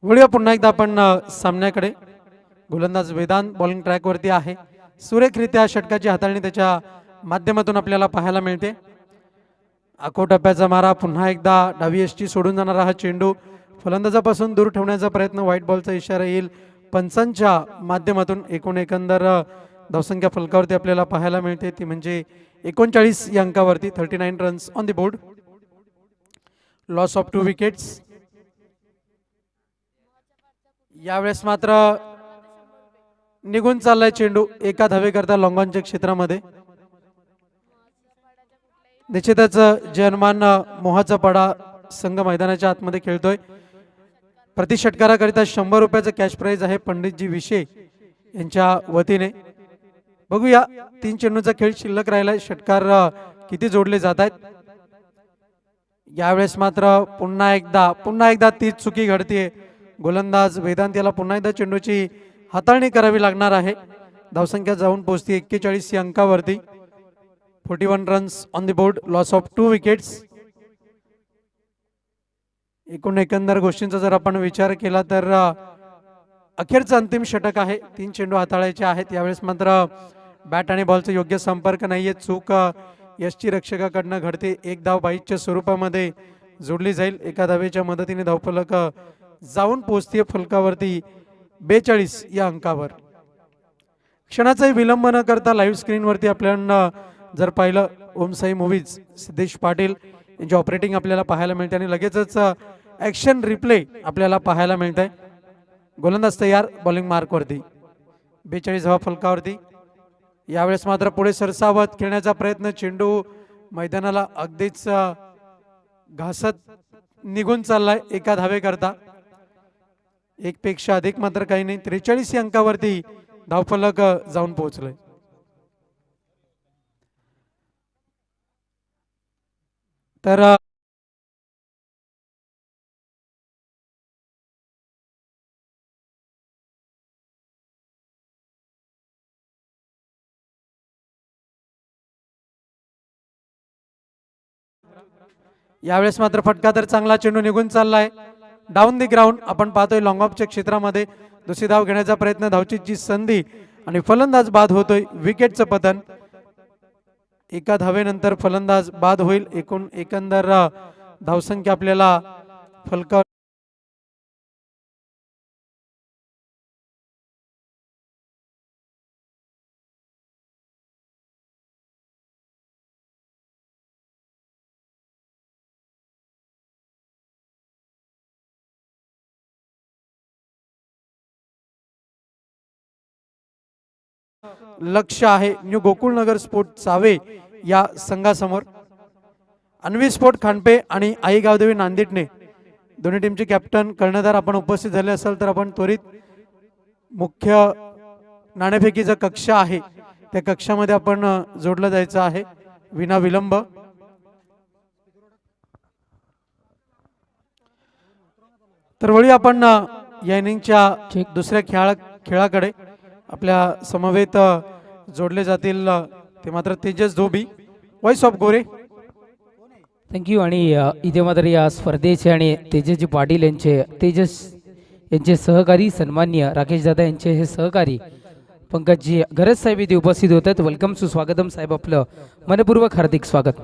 वळूया पुन्हा एकदा आपण सामन्याकडे. गोलंदाज वेदांत बॉलिंग ट्रॅक वरती आहे. सुरेखरित्या षटकाची हाताळणी त्याच्या माध्यमातून आपल्याला पाहायला मिळते. आखो टप्प्याचा मारा. पुन्हा एकदा डावी यष्टी सोडून जाणारा हा चेंडू फलंदाजापासून दूर ठेवण्याचा प्रयत्न. व्हाईट बॉलचा इशारा येईल पंचांच्या माध्यमातून. एकंदर धावसंख्या फलकावरती आपल्याला पाहायला मिळते ती म्हणजे 39 या अंकावरती. 39 runs on the board. Loss of 2 wickets. यावेळेस मात्र निघून चाललाय चेंडू एका धावेकरता लॉंगॉनच्या क्षेत्रामध्ये. निश्चितच जय हनुमान मोहाचा पाडा संघ मैदानाच्या आतमध्ये खेळतोय. प्रति षटकाराकरिता 100 रुपयाचं कॅश प्राइज आहे पंडितजी विशे यांच्या वतीने. बघूया 3 चेंडूचा खेळ शिल्लक राहिलाय. षटकार किती जोडले जात आहेत. यावेळेस मात्र पुन्हा एकदा तीच चुकी घडतीये. गोलंदाज वेदांत याला पुन्हा एकदा चेंडूची हाताळणी करावी लागणार आहे. धावसंख्या जाऊन पोहोचते 41 या अंकावरती. 41 runs on the board. Loss of 2 wickets. एकंदर गोष्टींचा जर आपण विचार केला तर अखेरचं अंतिम षटक आहे. 3 चेंडू हाताळायचे आहेत. यावेळेस मात्र बॅट आणि बॉलचा योग्य संपर्क नाहीये. चूक यष्टी रक्षकाकडनं घडते. एक धाव बाईच्या स्वरूपामध्ये जोडली जाईल. एका धावेच्या मदतीने धावफलक जाऊन पोहोचते फलकावरती 42 या अंकावर. क्षणाचाही विलंब न करता लाईव्ह स्क्रीनवरती आपल्याला जर पाहिलं ओम साई मूवीज सिद्धेश पाटील यांचे ऑपरेटिंग आपल्याला पाहायला मिळते आणि लगेचच ॲक्शन रिप्ले आपल्याला पाहायला मिळत आहे. गोलंदाज तयार. बॉलिंग मार्कवरती 42 धावा फलकावरती. यावेळेस मात्र पुढे सरसावत खेळण्याचा प्रयत्न. चेंडू मैदानाला अगदीच घासत निघून चाललाय एका धावेकरता. एक पेक्षा अधिक मात्र काही नाही. 43 या अंकावरती धावफलक जाऊन पोहोचलंय. तर यावेळेस मात्र फटका तर चांगला. चेंडू निघून चाललाय डाऊन दी ग्राउंड. आपण पाहतोय लॉंग ऑफच्या क्षेत्रामध्ये दुसरी धाव घेण्याचा प्रयत्न. धावचीची संधी आणि फलंदाज बाद होतोय. विकेटचं पतन. एका धावेनंतर फलंदाज बाद होईल. एकंदर धावसंख्या आपल्याला फलका लक्ष आहे न्यू गोकुळनगर स्पोर्ट चावे या संघासमोर. अन्वी स्पोर्ट खांडपे आणि आई गावदेवी नांदेडने दोन्ही टीमचे कॅप्टन कर्णधार आपण उपस्थित झाले असाल तर आपण त्वरित मुख्य नाणेफेकीचा कक्ष आहे त्या कक्षामध्ये आपण जोडलं जायचं आहे विना विलंब. तर वळी आपण या इनिंगच्या चेक. दुसऱ्या खेळाकडे आपल्या समवेत जोडले जातील ते मात्र तेजस धोबी, वॉइस ऑफ गोरे. थँक्यू. आणि इथे मात्र या स्पर्धेचे आणि तेजसजी पाटील यांचे सहकारी सन्मान्य राकेश दादा यांचे हे सहकारी पंकजजी गरज साहेब इथे उपस्थित होत आहेत. वेलकम सुस्वागतम साहेब, आपलं मनपूर्वक हार्दिक स्वागत.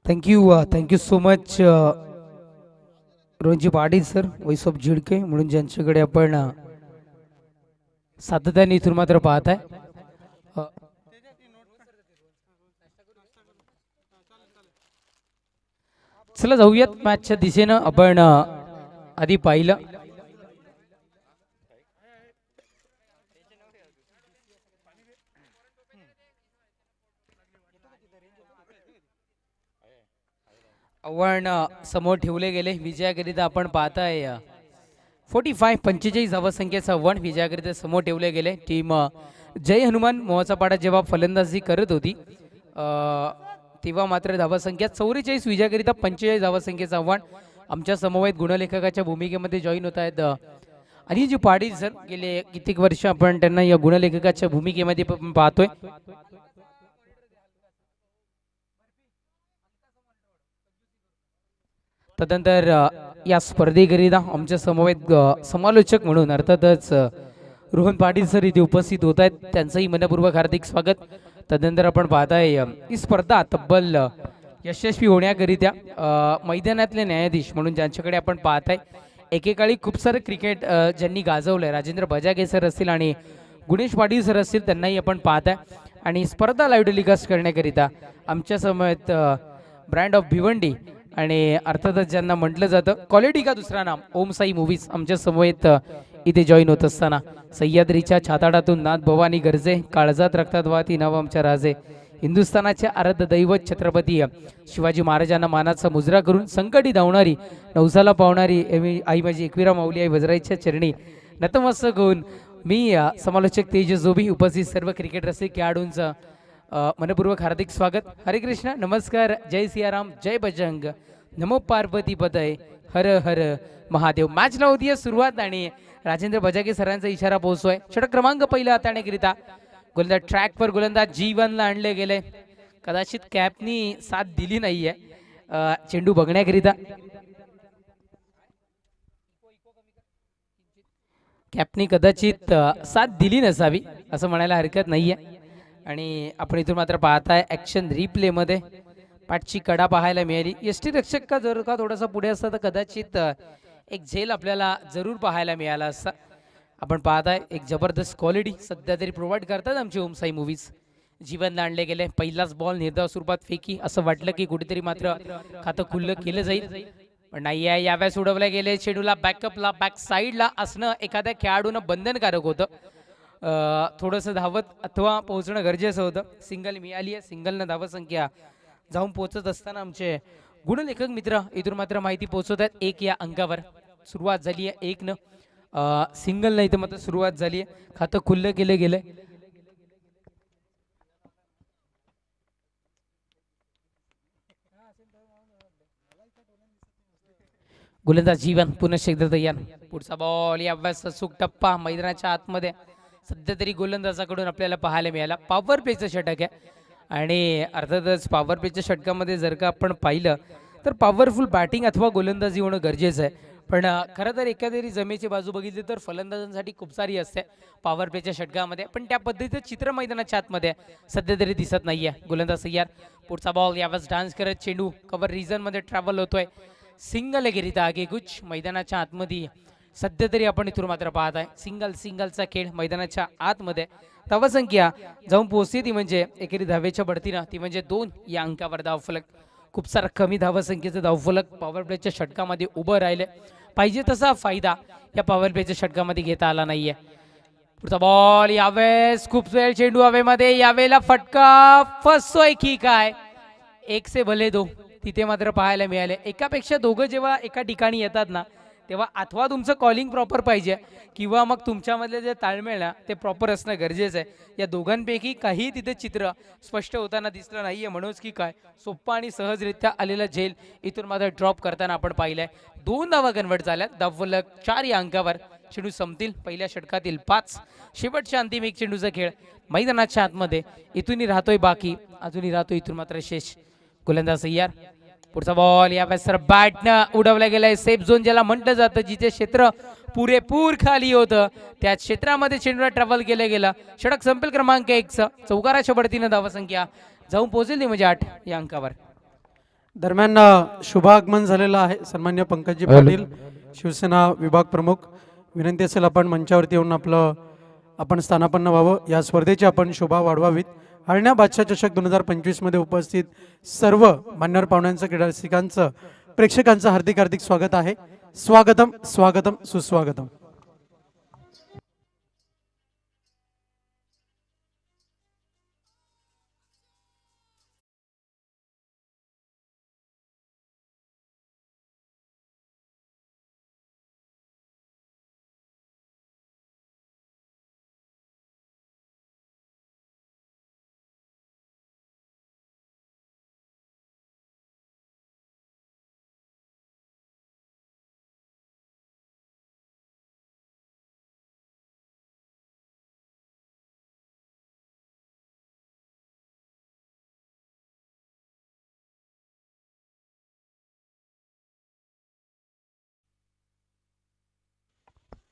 Thank you so much Rohanji Patil sir, voice of Zidke, म्हणून ज्यांच्याकडे आपण सातत्याने इथून मात्र पाहत आहे. चला जाऊयात मॅचच्या दिशेनं. आपण आधी पाहिलं आव्हान समोर ठेवले गेले विजयाकरिता. आपण पाहताय 45 धावसंख्येचं आव्हान विजयाकरिता समोर ठेवले गेले. टीम जय हनुमान मोहाचा पाडा जेव्हा फलंदाजी करत होती तेव्हा मात्र धावसंख्या 44, विजयाकरिता 45 धावसंख्येचं आव्हान. आमच्या समवेत गुणलेखकाच्या भूमिकेमध्ये जॉईन होत आहेत अनिलजी पाटील सर. गेले कित्येक वर्ष आपण त्यांना या गुणलेखकाच्या भूमिकेमध्ये पाहतोय. तदनंतर या स्पर्धेकरिता आमच्या समवेत समालोचक म्हणून अर्थातच रोहन पाटील सर इथे उपस्थित होत आहेत. त्यांचंही मनपूर्वक हार्दिक स्वागत. तदनंतर आपण पाहताय ही स्पर्धा तब्बल यशस्वी होण्याकरिता मैदानातले न्यायाधीश म्हणून ज्यांच्याकडे आपण पाहताय, एकेकाळी खूप सारं क्रिकेट ज्यांनी गाजवलंय, राजेंद्र बजागे सर असतील आणि गुणेश पाटील सर असतील, त्यांनाही आपण पाहताय. आणि स्पर्धा लाईव्ह टेलिकास्ट करण्याकरिता आमच्या समवेत ब्रँड ऑफ भिवंडी आणि अर्थातच ज्यांना म्हटलं जातं क्वालिटी का दुसरा नाम, ओम साई मूवीज आमच्या समवेत इथे जॉईन होत असताना सह्याद्रीच्या छाताडातून नाथ भवानी गरजे, काळजात रक्तात वाहती नाव आमच्या राजे, हिंदुस्थानाचे आराध्य दैवत छत्रपती शिवाजी महाराजांना मानाचा मुजरा करून संकटी धावणारी नवसाला पावणारी आई माझी एकविरा माऊली आई वजराईच्या चरणी नतमस्तक होऊन मी समालोचक तेजस जोबी, उपस्थित सर्व क्रिकेट रसिक खेळाडूंचं मनपूर्वक हार्दिक स्वागत. हरे कृष्ण, नमस्कार, जय सियाराम, जय बजरंग, नमो पार्वती पदय, हर हर महादेव. मॅचला होती सुरुवात आणि राजेंद्र बजागे सरांचा इशारा पोहोचतोय. षटक क्रमांक पहिला हाताळण्याकरिता गोलंदाज ट्रॅकवर गोलंदाज जीवनला आणले गेले. कदाचित कॅपनी साथ दिली नाहीये चेंडू बघण्याकरिता. कॅपनी कदाचित साथ दिली नसावी असं म्हणायला हरकत नाहीये. आणि आपण इथून मात्र पाहताय ॲक्शन रिप्लेमध्ये पाठची कडा पाहायला मिळाली. यष्टीरक्षक का जर का थोडासा पुढे असता तर कदाचित एक झेल आपल्याला जरूर पाहायला मिळाला असता. आपण पाहताय एक जबरदस्त क्वालिटी सध्या तरी प्रोव्हाइड करतात आमची ओमसाई मूवीज. जीवन आणले गेले, पहिलाच बॉल निर्धाव स्वरूपात फेकी, असं वाटलं की कुठेतरी मात्र खातं खुल्लं केलं जाईल, पण नाही आहे. यावेळेस उडवले गेले चेंडूला बॅकअपला बॅक साईडला असणं एखाद्या खेळाडूनं बंधनकारक होतं. थोडंसं धावत अथवा पोहोचणं गरजेचं होतं. सिंगल मिळाली आहे, सिंगलनं धावसंख्या जाऊन पोहोचत असताना आमचे गुणलेखक मित्र इथून मात्र माहिती पोहोचवत आहेत 1 या अंकावर. सुरुवात झाली आहे 1 न, सिंगल नाही तर मात्र सुरुवात झाली आहे. खातं खुल्लं केलं गेलंय. गोलंदाज जीवन पुनश्च एकदा तयार. पुढचा बॉल यावेळेस अचूक टप्पा मैदानाच्या आतमध्ये सध्या तरी गोलंदाजाकडून आपल्याला पाहायला मिळाला. पॉवर प्लेचं षटक आहे आणि अर्थातच पॉवर प्लेच्या षटकामध्ये जर का आपण पाहिलं तर पॉवरफुल बॅटिंग अथवा गोलंदाजी होणं गरजेचं आहे. पण खरं तर एखादी जमेची बाजू बघितली तर फलंदाजांसाठी खूप सारी असते पॉवर प्लेच्या षटकामध्ये, पण त्या पद्धतीचं चित्र मैदानाच्या आतमध्ये सध्या तरी दिसत नाहीये. गोलंदाज तयार. पुढचा बॉल यावेळेस डान्स करत चेंडू कव्हर रिजनमध्ये ट्रॅव्हल होतोय. सिंगल एकेरिता आगेकूच मैदानाच्या आतमध्ये सध्या तरी आपण इथून मात्र पाहत आहे सिंगलचा खेळ मैदानाच्या आतमध्ये. धावसंख्या जाऊन पोहोचते ती म्हणजे एकेरी धावेच्या बढतीनं ती म्हणजे 2 या अंकावर धावफलक. खूप सारा कमी धावसंख्येचं धावफलक पॉवर प्लेच्या षटकामध्ये उभं राहिले. पाहिजे तसा फायदा या पॉवर प्लेच्या षटकामध्ये घेता आला नाहीये. पुढचा बॉल यावेळेस खूप वेळ चेंडू हवेमध्ये, यावेळेला फटका फसतोय की काय, 1 से भले 2 तिथे मात्र पाहायला मिळाले. एकापेक्षा दोघं जेव्हा एका ठिकाणी येतात ना तेव्हा अथवा तुमचं कॉलिंग प्रॉपर पाहिजे किंवा मग तुमच्यामधले जे ताळमेळ ना ते प्रॉपर असणं गरजेचं आहे. या दोघांपैकी काही तिथे चित्र स्पष्ट होताना दिसलं नाहीये. म्हणूनच की काय सोप्पा आणि सहजरित्या आलेला झेल इथून मात्र ड्रॉप करताना आपण पाहिलंय. 2 धावा कन्वर्ट झाल्या. धावफलक 4 या अंकावर. चेंडू संपतील पहिल्या षटकातील 5. शेवटच्या अंतिम एक चेंडूचा खेळ मैदानाच्या आतमध्ये इथूनही राहतोय बाकी, अजूनही राहतोय इथून मात्र शेष. गोलंदाज तयार. पुढचा बॉल यावेळेस सर बॅटनं उडवला गेलाय. सेफ झोन ज्याला म्हटलं जातं, जिथे क्षेत्र पुरेपूर खाली होतं त्या क्षेत्रामध्ये चेंडूला ट्रॅव्हल केलं गेलं. षटक संपेल क्रमांक 1 चौकाराच्या बढतीनं धावसंख्या जाऊन पोहोचेल ती म्हणजे 8 या अंकावर. दरम्यान शुभागमन झालेलं आहे. सन्मान्य पंकजी पाटील शिवसेना विभाग प्रमुख, विनंती असेल आपण मंचावरती येऊन आपण स्थानापन्न व्हावं. या स्पर्धेची आपण शोभा वाढवावीत. हरण्या बादशाह चषक 2025 मध्ये उपस्थित सर्व मान्यवर पाहुण्यांचं, क्रीडा रसिकांचं, प्रेक्षकांचं हार्दिक हार्दिक स्वागत आहे. स्वागतम स्वागतम सुस्वागतम.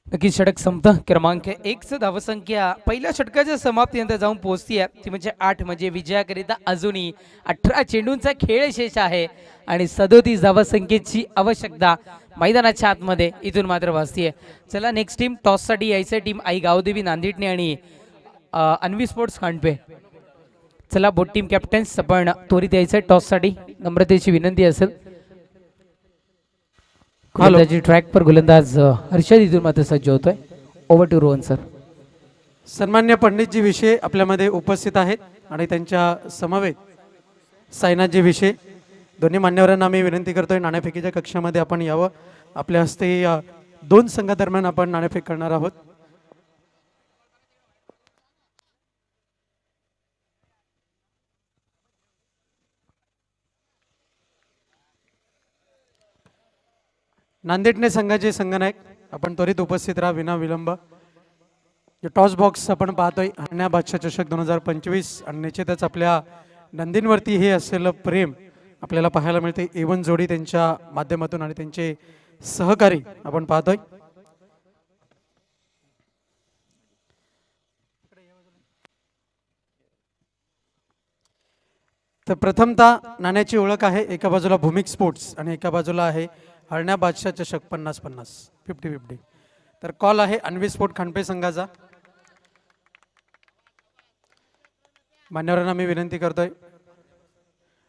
नक्कीच षटक संपतं क्रमांक 1 धावसंख्या पहिल्या षटकाच्या समाप्तीनंतर जाऊन पोहोचती आहे ती म्हणजे 8. म्हणजे विजयाकरिता अजूनही 18 चेंडूंचा खेळ शेष आहे आणि 37 धावसंख्येची आवश्यकता मैदानाच्या आतमध्ये इथून मात्र भासतीये. चला नेक्स्ट टीम टॉससाठी यायचं. टीम आई गावदेवी नांदेडने आणि अन्वी स्पोर्ट्स खांडपे. चला बोट टीम कॅप्टन्स आपण त्वरित यायचं टॉससाठी. नम्रतेची विनंती असेल. गोलंदाजी ट्रॅक पर गोलंदाज हर्षद इथून मात्र सज्ज होतोय. Over to Rohan sir. सन्मान्य पंडितजी विषय आपल्यामध्ये उपस्थित आहेत आणि त्यांच्या समवेत साईनाथजी विषय. दोन्ही मान्यवरांना मी विनंती करतोय नाणेफेकीच्या कक्षामध्ये आपण यावं. आपल्या हस्ते 2 संघादरम्यान आपण नाणेफेक करणार आहोत. नांदेडने संघाचे संघनायक आपण त्वरित उपस्थित राहा विना विलंब. जे टॉस बॉक्स आपण पाहतोय हरण्या बादशाह चषक 2025 आणि निश्चितच आपल्या नंदींवरती हे असलेलं प्रेम आपल्याला पाहायला मिळते. A1 जोडी त्यांच्या माध्यमातून आणि त्यांचे सहकारी आपण पाहतोय. तर प्रथमतः नाण्याची ओळख आहे, एका बाजूला भूमिक स्पोर्ट्स आणि एका बाजूला आहे हरण्या बादशाह चषक 50-50 50-50. तर कॉल आहे अन्वी स्पोर्ट खांडपे संघाचा. मान्यवरांना मी विनंती करतोय,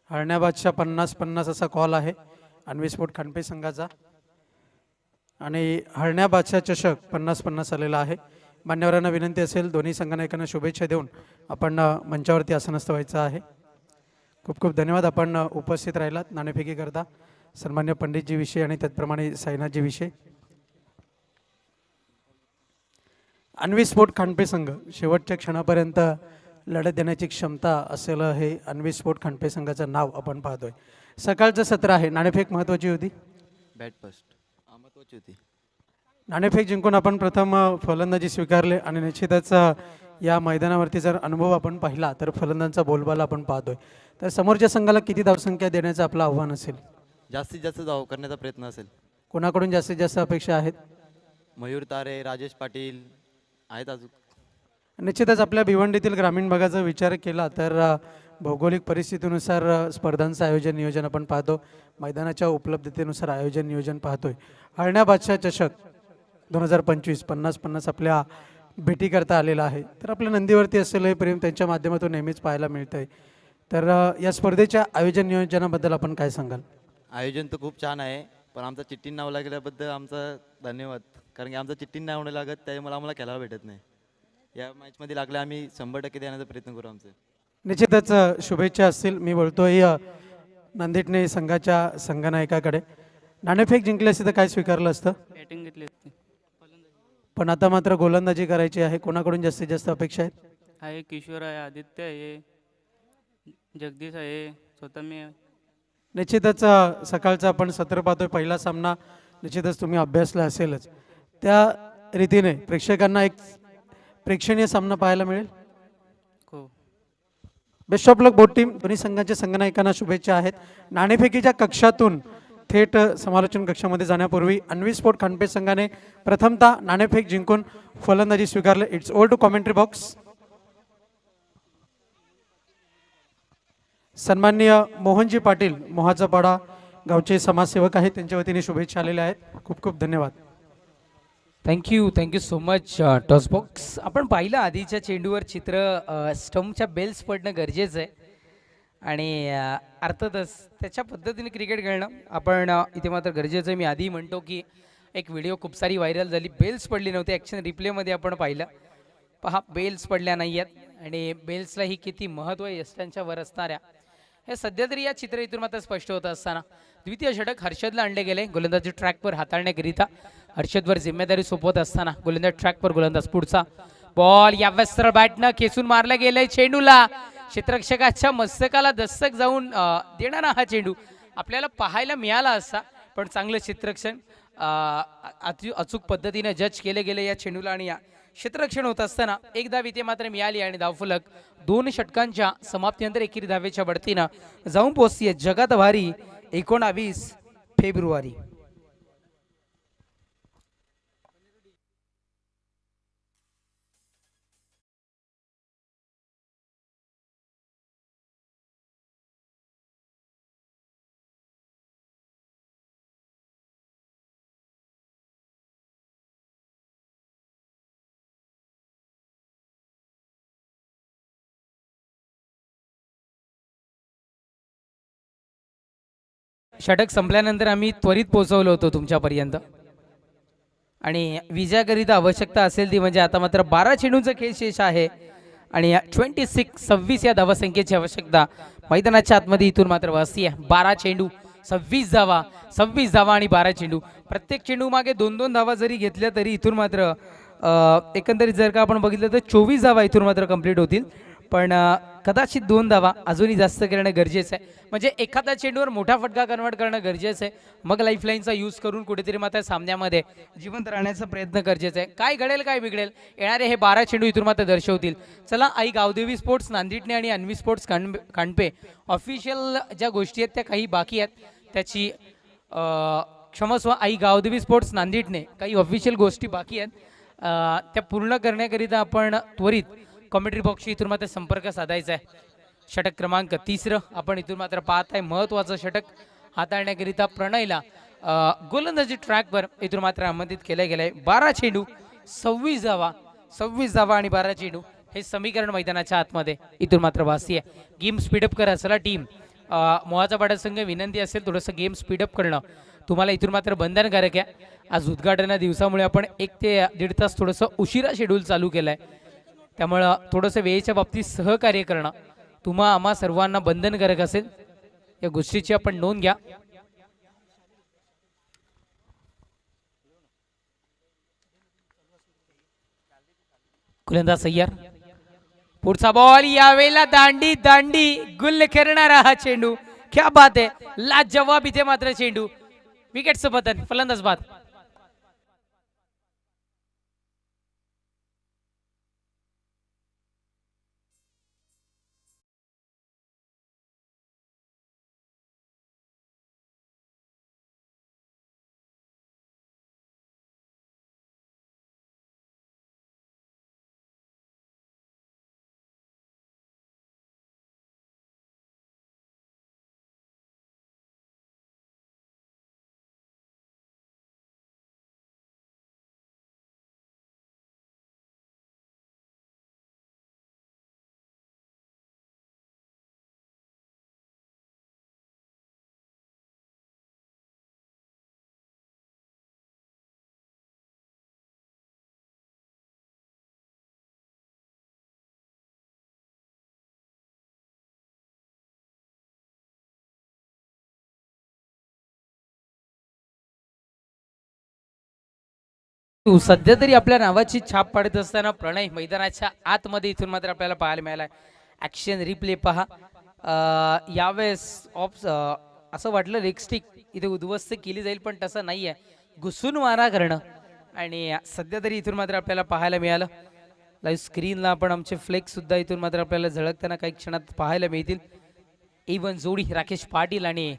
हरण्या बादशाह 50-50 असा कॉल आहे अन्वी स्पोर्ट खांडपे संघाचा आणि हरण्या बादशाह चषक 50-50 आलेला आहे. मान्यवरांना विनंती असेल दोन्ही संघनायकांना शुभेच्छा देऊन आपण मंचावरती आसनस्थ व्हायचं आहे. खूप खूप धन्यवाद आपण उपस्थित राहिलात. नाणेफेकी करता सन्मान्य पंडितजी विषय आणि त्याचप्रमाणे साईनाथजी विषय. अन्वी स्पोर्ट खांडपे संघ शेवटच्या क्षणापर्यंत लढत देण्याची क्षमता असलेलं हे अन्वी स्पोर्ट खांडपे संघाचं नाव आपण पाहतोय. सकाळचं सत्र आहे, नाणेफेक महत्त्वाची होती, बॅट फर्स्ट महत्त्वाची होती. नाणेफेक जिंकून आपण प्रथम फलंदाजी स्वीकारले आणि निश्चितच या मैदानावरती जर अनुभव आपण पाहिला तर फलंदाजांचा बोलबाला आपण पाहतोय. तर समोरच्या संघाला किती धावसंख्या देण्याचं आपलं आव्हान असेल? जास्तीत जास्त धाव करण्याचा प्रयत्न असेल. कोणाकडून जास्तीत जास्त अपेक्षा आहेत? मयूर तारे, राजेश पाटील आहेत अजून. निश्चितच आपल्या भिवंडीतील ग्रामीण भागाचा विचार केला तर भौगोलिक परिस्थितीनुसार स्पर्धांचं आयोजन नियोजन आपण पाहतो, मैदानाच्या उपलब्धतेनुसार आयोजन नियोजन पाहतोय. हरण्या बादशाह चषक 2025 50-50 आपल्या भेटी करता आलेला आहे. तर आपल्या नंदीवरती असलेलं हे प्रेम त्यांच्या माध्यमातून नेहमीच पाहायला मिळतंय. तर या स्पर्धेच्या आयोजन नियोजनाबद्दल आपण काय सांगाल? आयोजन तर खूप छान आहे, पण आमचा चिठ्ठी नाव लागल्याबद्दल आमचा धन्यवाद. कारण की आमचं चिठ्ठी नाव नाही लागत त्यामुळे आम्हाला खेळायला भेटत नाही. या मॅचमध्ये लागलं आम्ही 100% देण्याचा प्रयत्न करू. आमचं निश्चितच शुभेच्छा असतील. मी बोलतोय नांदेडने संघाच्या संघनायकाकडे. नाणेफेक जिंकली असती तर काय स्वीकारलं असतं? बॅटिंग घेतली असती. पण आता मात्र गोलंदाजी करायची आहे. कोणाकडून जास्तीत जास्त अपेक्षा आहेत? आहे किशोर आहे, आदित्य आहे, जगदीश आहे, स्वतः मी आहे. निश्चितच सकाळचा आपण सत्र पाहतोय, पहिला सामना निश्चितच तुम्ही अभ्यासला असेलच. त्या रीतीने प्रेक्षकांना एक प्रेक्षणीय सामना पाहायला मिळेल. हो. Best of luck both team. दोन्ही संघाच्या संघनायकांना शुभेच्छा आहेत. नाणेफेकीच्या कक्षातून थेट समालोचन कक्षामध्ये जाण्यापूर्वी अन्वी स्पोर्ट खांडपे संघाने प्रथमतः नाणेफेक जिंकून फलंदाजी स्वीकारले. It's over to commentary box. सन्माननीय मोहनजी पाटील मोहाचा पाडा गावचे समाजसेवक आहेत, त्यांच्या वतीने शुभेच्छा आलेल्या आहेत. खूप खूप धन्यवाद. Thank you so much tossbox. आपण पाहिलं आधीच्या चेंडूवर चित्र स्टंपच्या बेल्स पडणं गरजेचं आहे आणि अर्थातच त्याच्या पद्धतीने क्रिकेट खेळणं आपण इथे मात्र गरजेचं आहे. मी आधी म्हणतो की एक व्हिडिओ खूप सारी व्हायरल झाली, बेल्स पडली नव्हती. ॲक्शन रिप्लेमध्ये आपण पाहिलं, पहा बेल्स पडल्या नाही आहेत आणि बेल्सलाही किती महत्त्व आहे यष्टांच्या वर असणाऱ्या, हे सध्या तरी या चित्र इथून मात्र स्पष्ट होत असताना द्वितीय षटक हर्षदला आणले गेले गोलंदाजी ट्रॅकवर हाताळण्याकरिता. हर्षदवर जिम्मेदारी सोपवत असताना गोलंदाज ट्रॅकवर गोलंदाज पुढचा बॉल यावेळेस सरळ बॅटनं खेचून मारला गेलाय चेंडूला. क्षेत्ररक्षकाच्या मस्तकाला दस्तक जाऊन देणारा हा चेंडू आपल्याला पाहायला मिळाला असता, पण चांगलं क्षेत्ररक्षण अचूक पद्धतीने जज केले गेले या चेंडूला आणि या क्षेत्ररक्षण होत असताना एक धाव इथे मात्र मिळाली आणि धावफलक 2 षटकांच्या समाप्तीनंतर एकेरी धावेच्या बढतीनं जाऊन पोहोचतीये जगात भारी 19 फेब्रुवारी. षटक संपल्यानंतर आम्ही त्वरित पोहोचवलो होतो तुमच्यापर्यंत आणि विजयाकरिता आवश्यकता असेल ती म्हणजे आता मात्र 12 चेंडूंचा खेळ शेष आहे आणि 26 या धावासंख्येची आवश्यकता मैदानाच्या आतमध्ये इथून मात्र वाजती आहे. 12 चेंडू 26 धावा आणि 12 चेंडू. प्रत्येक चेंडू मागे 2-2 धावा जरी घेतल्या तरी इथून मात्र एकंदरीत जर का आपण बघितलं तर 24 धावा इथून मात्र कंप्लीट होतील. पण कदाचित 2 धावा अजूनही जास्त करणं गरजेचं आहे. म्हणजे एखाद्या चेंडूवर मोठा फटका कन्वर्ट करणं गरजेचं आहे. मग लाईफलाईनचा यूज करून कुठेतरी मात्र सामन्यामध्ये जिवंत राहण्याचा प्रयत्न गरजेचा आहे. काय घडेल काय बिघडेल येणारे हे 12 चेंडू इथून मात्र दर्शवतील. चला, आई गावदेवी स्पोर्ट्स नांदेडने आणि अन्वी स्पोर्ट्स खांडपे ऑफिशियल ज्या गोष्टी आहेत त्या काही बाकी आहेत. त्याची क्षमस्व, आई गावदेवी स्पोर्ट्स नांदेडने काही ऑफिशियल गोष्टी बाकी आहेत, त्या पूर्ण करण्याकरिता आपण त्वरित कॉमेंट्री बॉक्सशी इथून मात्र संपर्क साधायचा आहे. षटक क्रमांक 3 आपण इथून मात्र पाहत आहे. महत्वाचं षटक हाताळण्याकरिता प्रणयला गोलंदाजी ट्रॅकवर इथून मात्र आमंत्रित केलं गेलंय. 12 चेंडू 26 धावा आणि 12 चेंडू हे समीकरण मैदानाच्या आतमध्ये इथून मात्र भासी आहे. गेम स्पीडअप करा चला टीम. मोहाचा पाडा संघ विनंती असेल थोडंसं गेम स्पीडअप करणं तुम्हाला इथून मात्र बंधनकारक आहे. आज उद्घाटन दिवसामुळे आपण 1 ते 1.5 तास थोडंसं उशिरा शेड्यूल चालू केलं आहे. त्यामुळं थोडंसं वेळेच्या बाबतीत सहकार्य करणं तुम्हा आम्हा सर्वांना बंधनकारक असेल. या गोष्टीची आपण नोंद घ्या. गोलंदाज सय्यर. पुढचा बॉल यावेळेला दांडी गुल्ल करणारा हा चेंडू. क्या बात आहे. लाजवाब इथे मात्र चेंडू. विकेटचं पतन. फलंदाज बाद. सध्या तरी आपल्या नावाची छाप पाडत असताना प्रणय मैदानाच्या आतमध्ये इथून मात्र आपल्याला पाहायला मिळालाय. ऍक्शन रिप्ले पहा. यावेळेस असं वाटलं लेग स्टिक इथे उद्ध्वस्त केली जाईल पण तसं नाहीये. घुसून मारा करणं आणि सध्या तरी इथून मात्र आपल्याला पाहायला मिळालं. लाईव्ह स्क्रीनला आपण आमचे फ्लेक्स सुद्धा इथून मात्र आपल्याला झळकताना काही क्षणात पाहायला मिळतील. इवन जोडी राकेश पाटील आणि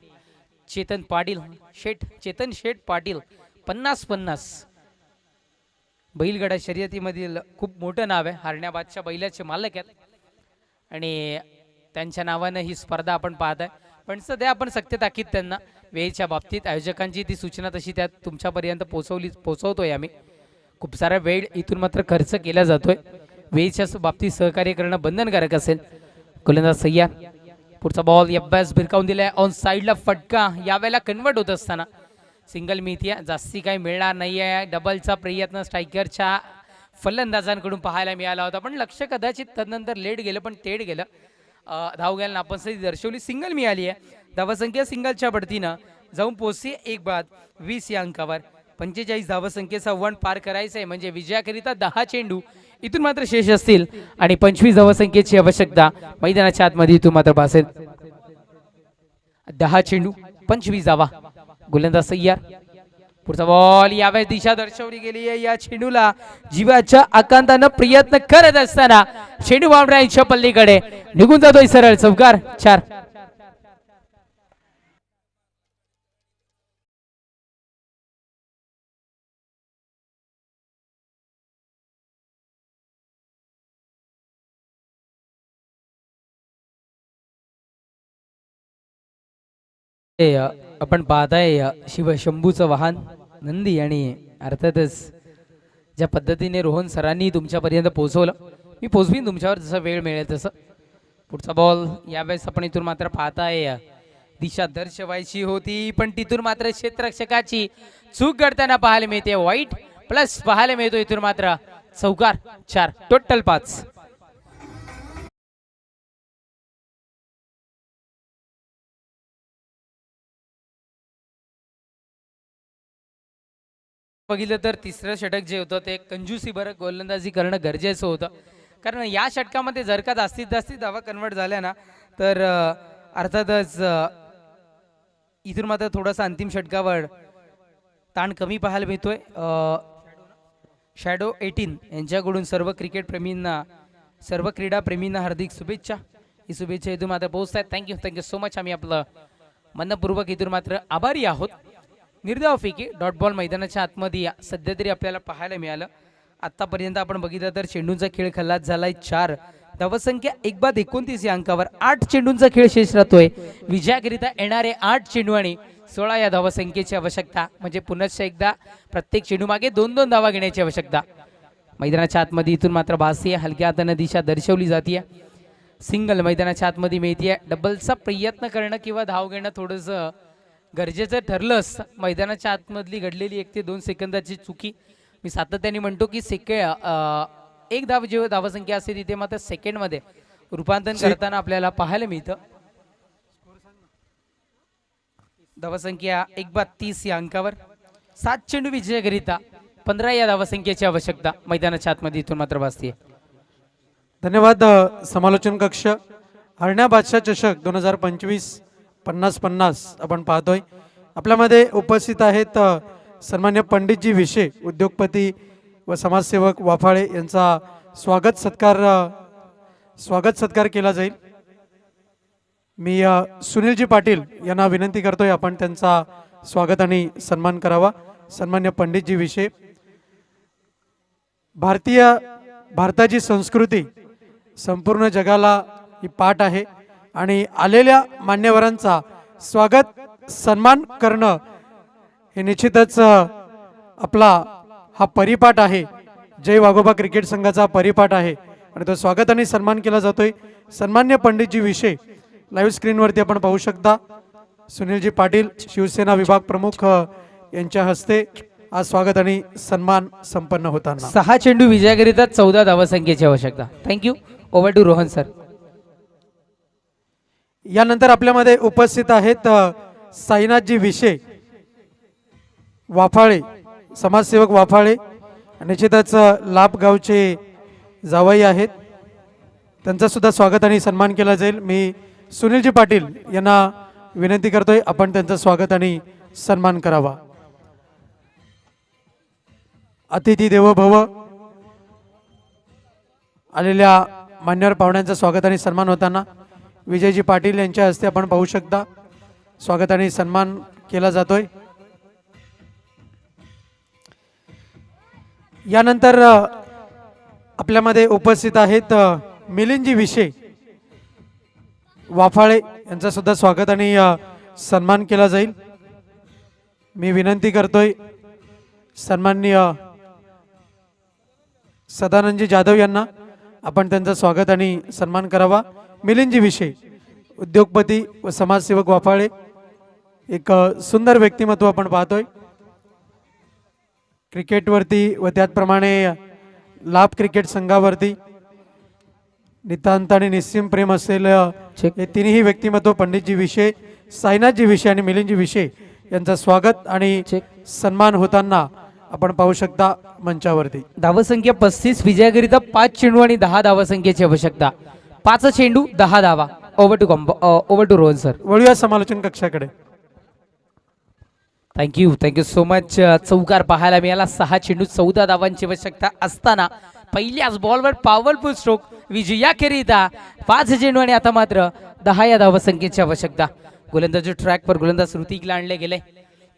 चेतन शेठ पाटील 50-50 बैलगाडा शर्यतीमधील खूप मोठं नाव आहे. हरण्याबादच्या बैलाचे मालक आहेत आणि त्यांच्या नावानं ही स्पर्धा आपण पाहत आहे. पण सध्या आपण सत्य ताकीद त्यांना वेळेच्या बाबतीत आयोजकांची ती सूचना तशी त्यात तुमच्यापर्यंत पोहोचवतोय आम्ही. खूप सारा वेळ इथून मात्र खर्च केला जातोय. वेळेच्या बाबतीत सहकार्य करणं बंधनकारक असेल. गोलंदाज सय्यर. पुढचा बॉल अभ्यास भिरकावून दिलाय. ऑन साईडला फटका. यावेळेला कन्वर्ट होत असताना सिंगल मिळते. जास्ती काही मिळणार नाहीये. डबलचा प्रयत्न स्ट्रायकरच्या फलंदाजांकडून पाहायला मिळाला होता पण लक्ष कदाचित तदनंतर लेट गेलं पण तेड गेलं. धाव घ्यायला नापसंती दर्शवली. सिंगल मिळाली आहे. धावसंख्या सिंगलच्या बढतीनं जाऊन पोहोचली 1 बाद 20 या अंकावर. 45 धावसंख्येचा 1 पार करायचा आहे म्हणजे विजयाकरिता 10 चेंडू इथून मात्र शेष असतील आणि 25 धावसंख्येची आवश्यकता मैदानाच्या आतमध्ये इथून मात्र भासेल. 10 चेंडू 25 धावा. गोलंदाज सय्यर. पुढचा बॉल यावेळेस दिशा दर्शवली गेली आहे. या चेंडूला जीवाच्या आकांतानं प्रयत्न करत असताना चेंडू बाउंड्रीच्या पल्लीकडे निघून जातोय सरळ. चौकार 4. आपण पाहताय शिवशंभूचं वाहन नंदी आणि अर्थातच ज्या पद्धतीने रोहन सरांनी तुमच्यापर्यंत पोहोचवलं मी पोहोचवीन तुमच्यावर जसा वेळ मिळेल तसं. पुढचा बॉल यावेळेस आपण इथून मात्र पाहताय दिशा दर्शवायची होती पण तिथून मात्र क्षेत्ररक्षकाची चूक घडताना पाहायला मिळते. वाईट प्लस पाहायला मिळतो इथून मात्र. चौकार 4. टोटल 5. बघितलं तर तिसरं षटक जे होतं ते कंजूसी बरं गोलंदाजी करणं गरजेचं होतं कारण या षटकामध्ये जर का जास्तीत जास्त धावा कन्वर्ट झाल्या ना तर अर्थातच इथून मात्र थोडासा अंतिम षटकावर ताण कमी पाहायला मिळतोय. शॅडो 18 यांच्याकडून सर्व क्रिकेट प्रेमींना सर्व क्रीडा प्रेमींना हार्दिक शुभेच्छा. ही शुभेच्छा इथून मात्र पोहोचत आहेत. Thank you so much. आम्ही आपलं मनपूर्वक इथून मात्र आभारी आहोत. निर्धावफिकी डॉट बॉल मैदानाच्या आतमध्ये सध्या तरी आपल्याला पाहायला मिळालं. आतापर्यंत आपण बघितलं तर चेंडूचा खेळ खल्लास झालाय 4. धावसंख्या 1 बाद 29 या अंकावर 8 चेंडूंचा खेळ शेष राहतोय. विजयाकरिता येणारे 8 चेंडू आणि 16 या धावसंख्येची आवश्यकता, म्हणजे पुनश्च एकदा प्रत्येक चेंडू मागे 2-2 धावा घेण्याची आवश्यकता. मैदानाच्या आतमध्ये इथून मात्र भासतीये, हलक्या हाताने दिशा दर्शवली जाते. सिंगल मैदानाच्या आतमध्ये मिळतीये. डबलचा प्रयत्न करणं किंवा धाव घेणं थोडंसं गरजेचं ठरलं असतं. मैदानाच्या आतमधली घडलेली 1 ते 2 सेकंदाची चुकी, मी सातत्याने म्हणतो की एक धाव जेव्हा धावसंख्या असते तिथे मात्र सेकंडमध्ये रूपांतरण करताना आपल्याला पाहायला मिळतं. धावसंख्या 1 बाद 30 या अंकावर 7 चेंडू विजयाकरिता 15 या धावसंख्येची आवश्यकता मैदानाच्या आतमध्ये इथून मात्र भासतीये. धन्यवाद समालोचन कक्ष. हरण्या बादशाह चषक 2025 50-50 आपण पाहतोय. आपल्यामध्ये उपस्थित आहेत सन्मान्य पंडितजी विशे, उद्योगपती व समाजसेवक वाफाळे यांचा स्वागत सत्कार केला जाईल. मी सुनीलजी पाटील यांना विनंती करतोय आपण त्यांचा स्वागत आणि सन्मान करावा. सन्मान्य पंडितजी विशे, भारताची संस्कृती संपूर्ण जगाला ही पाठ आहे आणि आलेल्या मान्यवरांचा स्वागत सन्मान करणं हे निश्चितच आपला हा परिपाठ आहे. जय वाघोबा क्रिकेट संघाचा परिपाठ आहे आणि तो स्वागत आणि सन्मान केला जातोय. सन्मान्य पंडितजी विशे लाईव्ह स्क्रीनवरती आपण पाहू शकता. सुनीलजी पाटील शिवसेना विभाग प्रमुख यांच्या हस्ते आज स्वागत आणि सन्मान संपन्न होताना 6 चेंडू विजयाकरिता 14 धावसंख्येची आवश्यकता. Thank you. Over to Rohan sir. यानंतर आपल्यामध्ये उपस्थित आहेत साईनाथजी विशे, वाफाळे, समाजसेवक वाफाळे, निश्चितच लाभ गावचे जावई आहेत. त्यांचा सुद्धा स्वागत आणि सन्मान केला जाईल. मी सुनीलजी पाटील यांना विनंती करतोय आपण त्यांचं स्वागत आणि सन्मान करावा. अतिथी देवो भव. आलेल्या मान्यवर पाहुण्यांचं स्वागत आणि सन्मान होताना विजयजी पाटील यांच्या हस्ते आपण पाहू शकता स्वागत आणि सन्मान केला जातोय. यानंतर आपल्यामध्ये उपस्थित आहेत मिलिंदजी विशे, वाफाळे, यांचा सुद्धा स्वागत आणि सन्मान केला जाईल. मी विनंती करतोय सन्माननीय सदानंदजी जाधव यांना आपण त्यांचं स्वागत आणि सन्मान करावा. मिलिंदजी विशे, उद्योगपती व समाजसेवक वाफाळे, एक सुंदर व्यक्तिमत्व आपण पाहतोय. क्रिकेटवरती व त्याचप्रमाणे लाभ क्रिकेट संघावरती नितांत आणि निस्सीम प्रेम असलेलं हे तिन्ही व्यक्तिमत्व पंडितजी विशे, साईनाथजी विशे आणि मिलिंदजी विशे यांचं स्वागत आणि सन्मान होताना आपण पाहू शकता मंचावरती. धावसंख्या 35 विजयाकरिता 5 चेंडू आणि 10 धावसंख्येची आवश्यकता. 5 चेंडू 10 धावा. Over to Rohan sir. वळूया समालोचन कक्षाकडे. Thank you so much. चौकार पाहायला मिळाला. 6 चेंडू 14 धावांची आवश्यकता असताना पहिल्याच बॉलवर पॉवरफुल स्ट्रोक विजयाकरिता 5 चेंडू आणि आता मात्र 10 या धावसंख्येची आवश्यकता. गोलंदाजी ट्रॅकवर गोलंदाज ऋतिकला आणले गेले.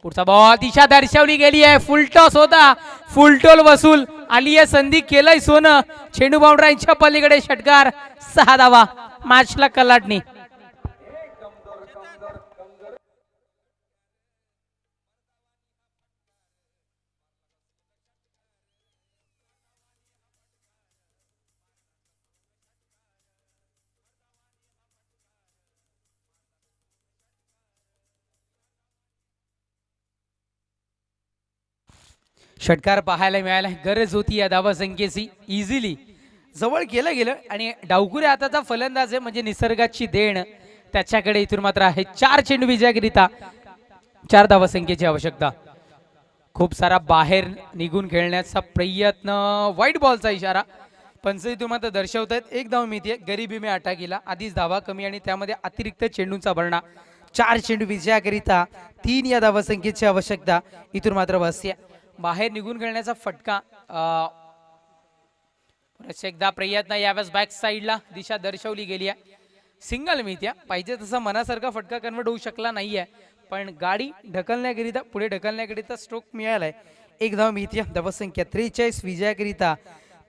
पुढचा बॉल, दिशा दर्शवली गेली आहे. फुल टॉस होता, फुल टोल वसूल आली आहे संधी, केलंय सोनं. चेंडू बाउंड्राईच्या पलीकडे षटकार. 6 धावा. मॅचला कलाटणी. षटकार पाहायला मिळाला. गरज होती या धावसंख्येची. इझिली जवळ केलं गेलं आणि डावकुरे हाताचा फलंदाज आहे म्हणजे निसर्गाची देण त्याच्याकडे इथून मात्र आहे. 4 चेंडू विजयाकरिता 4 धावसंख्येची आवश्यकता. खूप सारा बाहेर निघून खेळण्याचा प्रयत्न. वाईट बॉलचा इशारा. पंच इथून मात्र दर्शवत आहेत. 1 धाव मिळते. गरीबी में अटॅक केला. आधीच धावा कमी आणि त्यामध्ये अतिरिक्त चेंडूंचा भरणा. 4 चेंडू विजयाकरिता 3 या धावसंख्येची आवश्यकता इथून मात्र भासते. बाहेर निघून खेळण्याचा फटका. एकदा प्रयत्न. यावेळेस बॅक साईडला दिशा दर्शवली गेली आहे. सिंगल मिळत्या. पाहिजे तसा मनासारखा फटका कन्वर्ट होऊ शकला नाहीये पण गाडी ढकलण्याकरिता पुढे ढकलण्याकरिता स्ट्रोक मिळालाय. 1 धाव मिळत्या. धावसंख्या 43 विजयाकरिता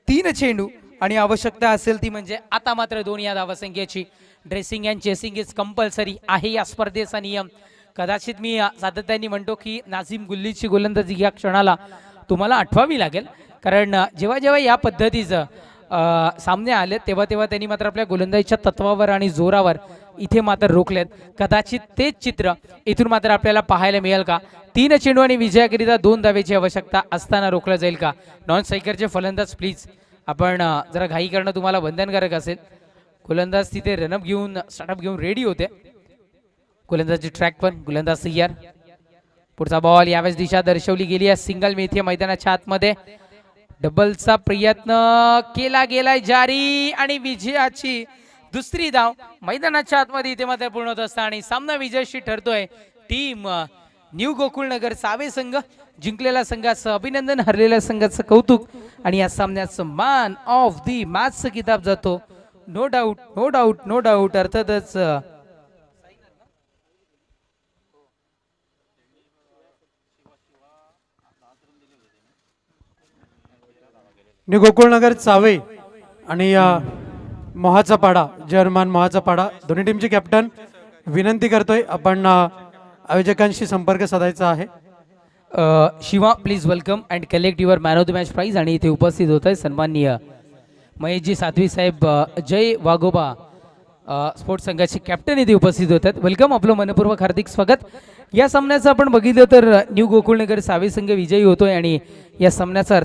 3 चेंडू आणि आवश्यकता असेल ती म्हणजे आता मात्र 2 या धावसंख्येची. Dressing and chasing is compulsory आहे या स्पर्धेचा नियम. कदाचित मी सातत्याने म्हणतो की नाझीम गुल्लीची गोलंदाजी या क्षणाला तुम्हाला आठवावी लागेल, कारण जेव्हा जेव्हा या पद्धतीचं सामने आले तेव्हा तेव्हा त्यांनी मात्र आपल्या गोलंदाजीच्या तत्वावर आणि जोरावर इथे मात्र रोखलेत. कदाचित तेच चित्र इथून मात्र आपल्याला पाहायला मिळेल का? 3 चेंडू आणि विजयाकरिता 2 धावेची आवश्यकता असताना रोखलं जाईल का? नॉन स्ट्रायकरचे फलंदाज प्लीज आपण जरा घाई करणं तुम्हाला बंधनकारक असेल. गोलंदाज तिथे रनअप घेऊन स्टार्टअप घेऊन रेडी होते. गोलंदाजी ट्रॅक पण गोलंदाज तयार. पुढचा बॉल यावेळेस दिशा दर्शवली गेली आहे. सिंगल मेथी मैदानाच्या आतमध्ये डबलचा प्रयत्न केला गेलाय जारी आणि विजयाची दुसरी धाव मैदानाच्या आतमध्ये इथे मात्र पूर्ण होत असता आणि सामना विजयशी ठरतोय. टीम न्यू गोकुळनगर सावे संघ. जिंकलेल्या संघाचं अभिनंदन, हरलेल्या संघाचं कौतुक आणि या सामन्याचं मॅन ऑफ दी मॅचचं किताब जातो. No doubt no doubt no doubt. अर्थातच न्यू गोकुळनगर चावे आणि मोहाचा पाडा, जर्मन मोहाचा पाडा दोन्ही टीमचे कॅप्टन विनंती करतोय आपण आयोजकांशी संपर्क साधायचा आहे. Shiva please welcome and collect your man of the match prize. आणि इथे उपस्थित होत आहे सन्माननीय महेशजी साध्वी साहेब, जय वाघोबा स्पोर्ट्स संघाचे कॅप्टन इथे उपस्थित होतात. वेलकम, आपलं मनपूर्वक हार्दिक स्वागत. या सामन्याचं आपण बघितलं तर न्यू गोकुळनगर सावे संघ विजयी होतोय आणि या सामन्याचा अर्थ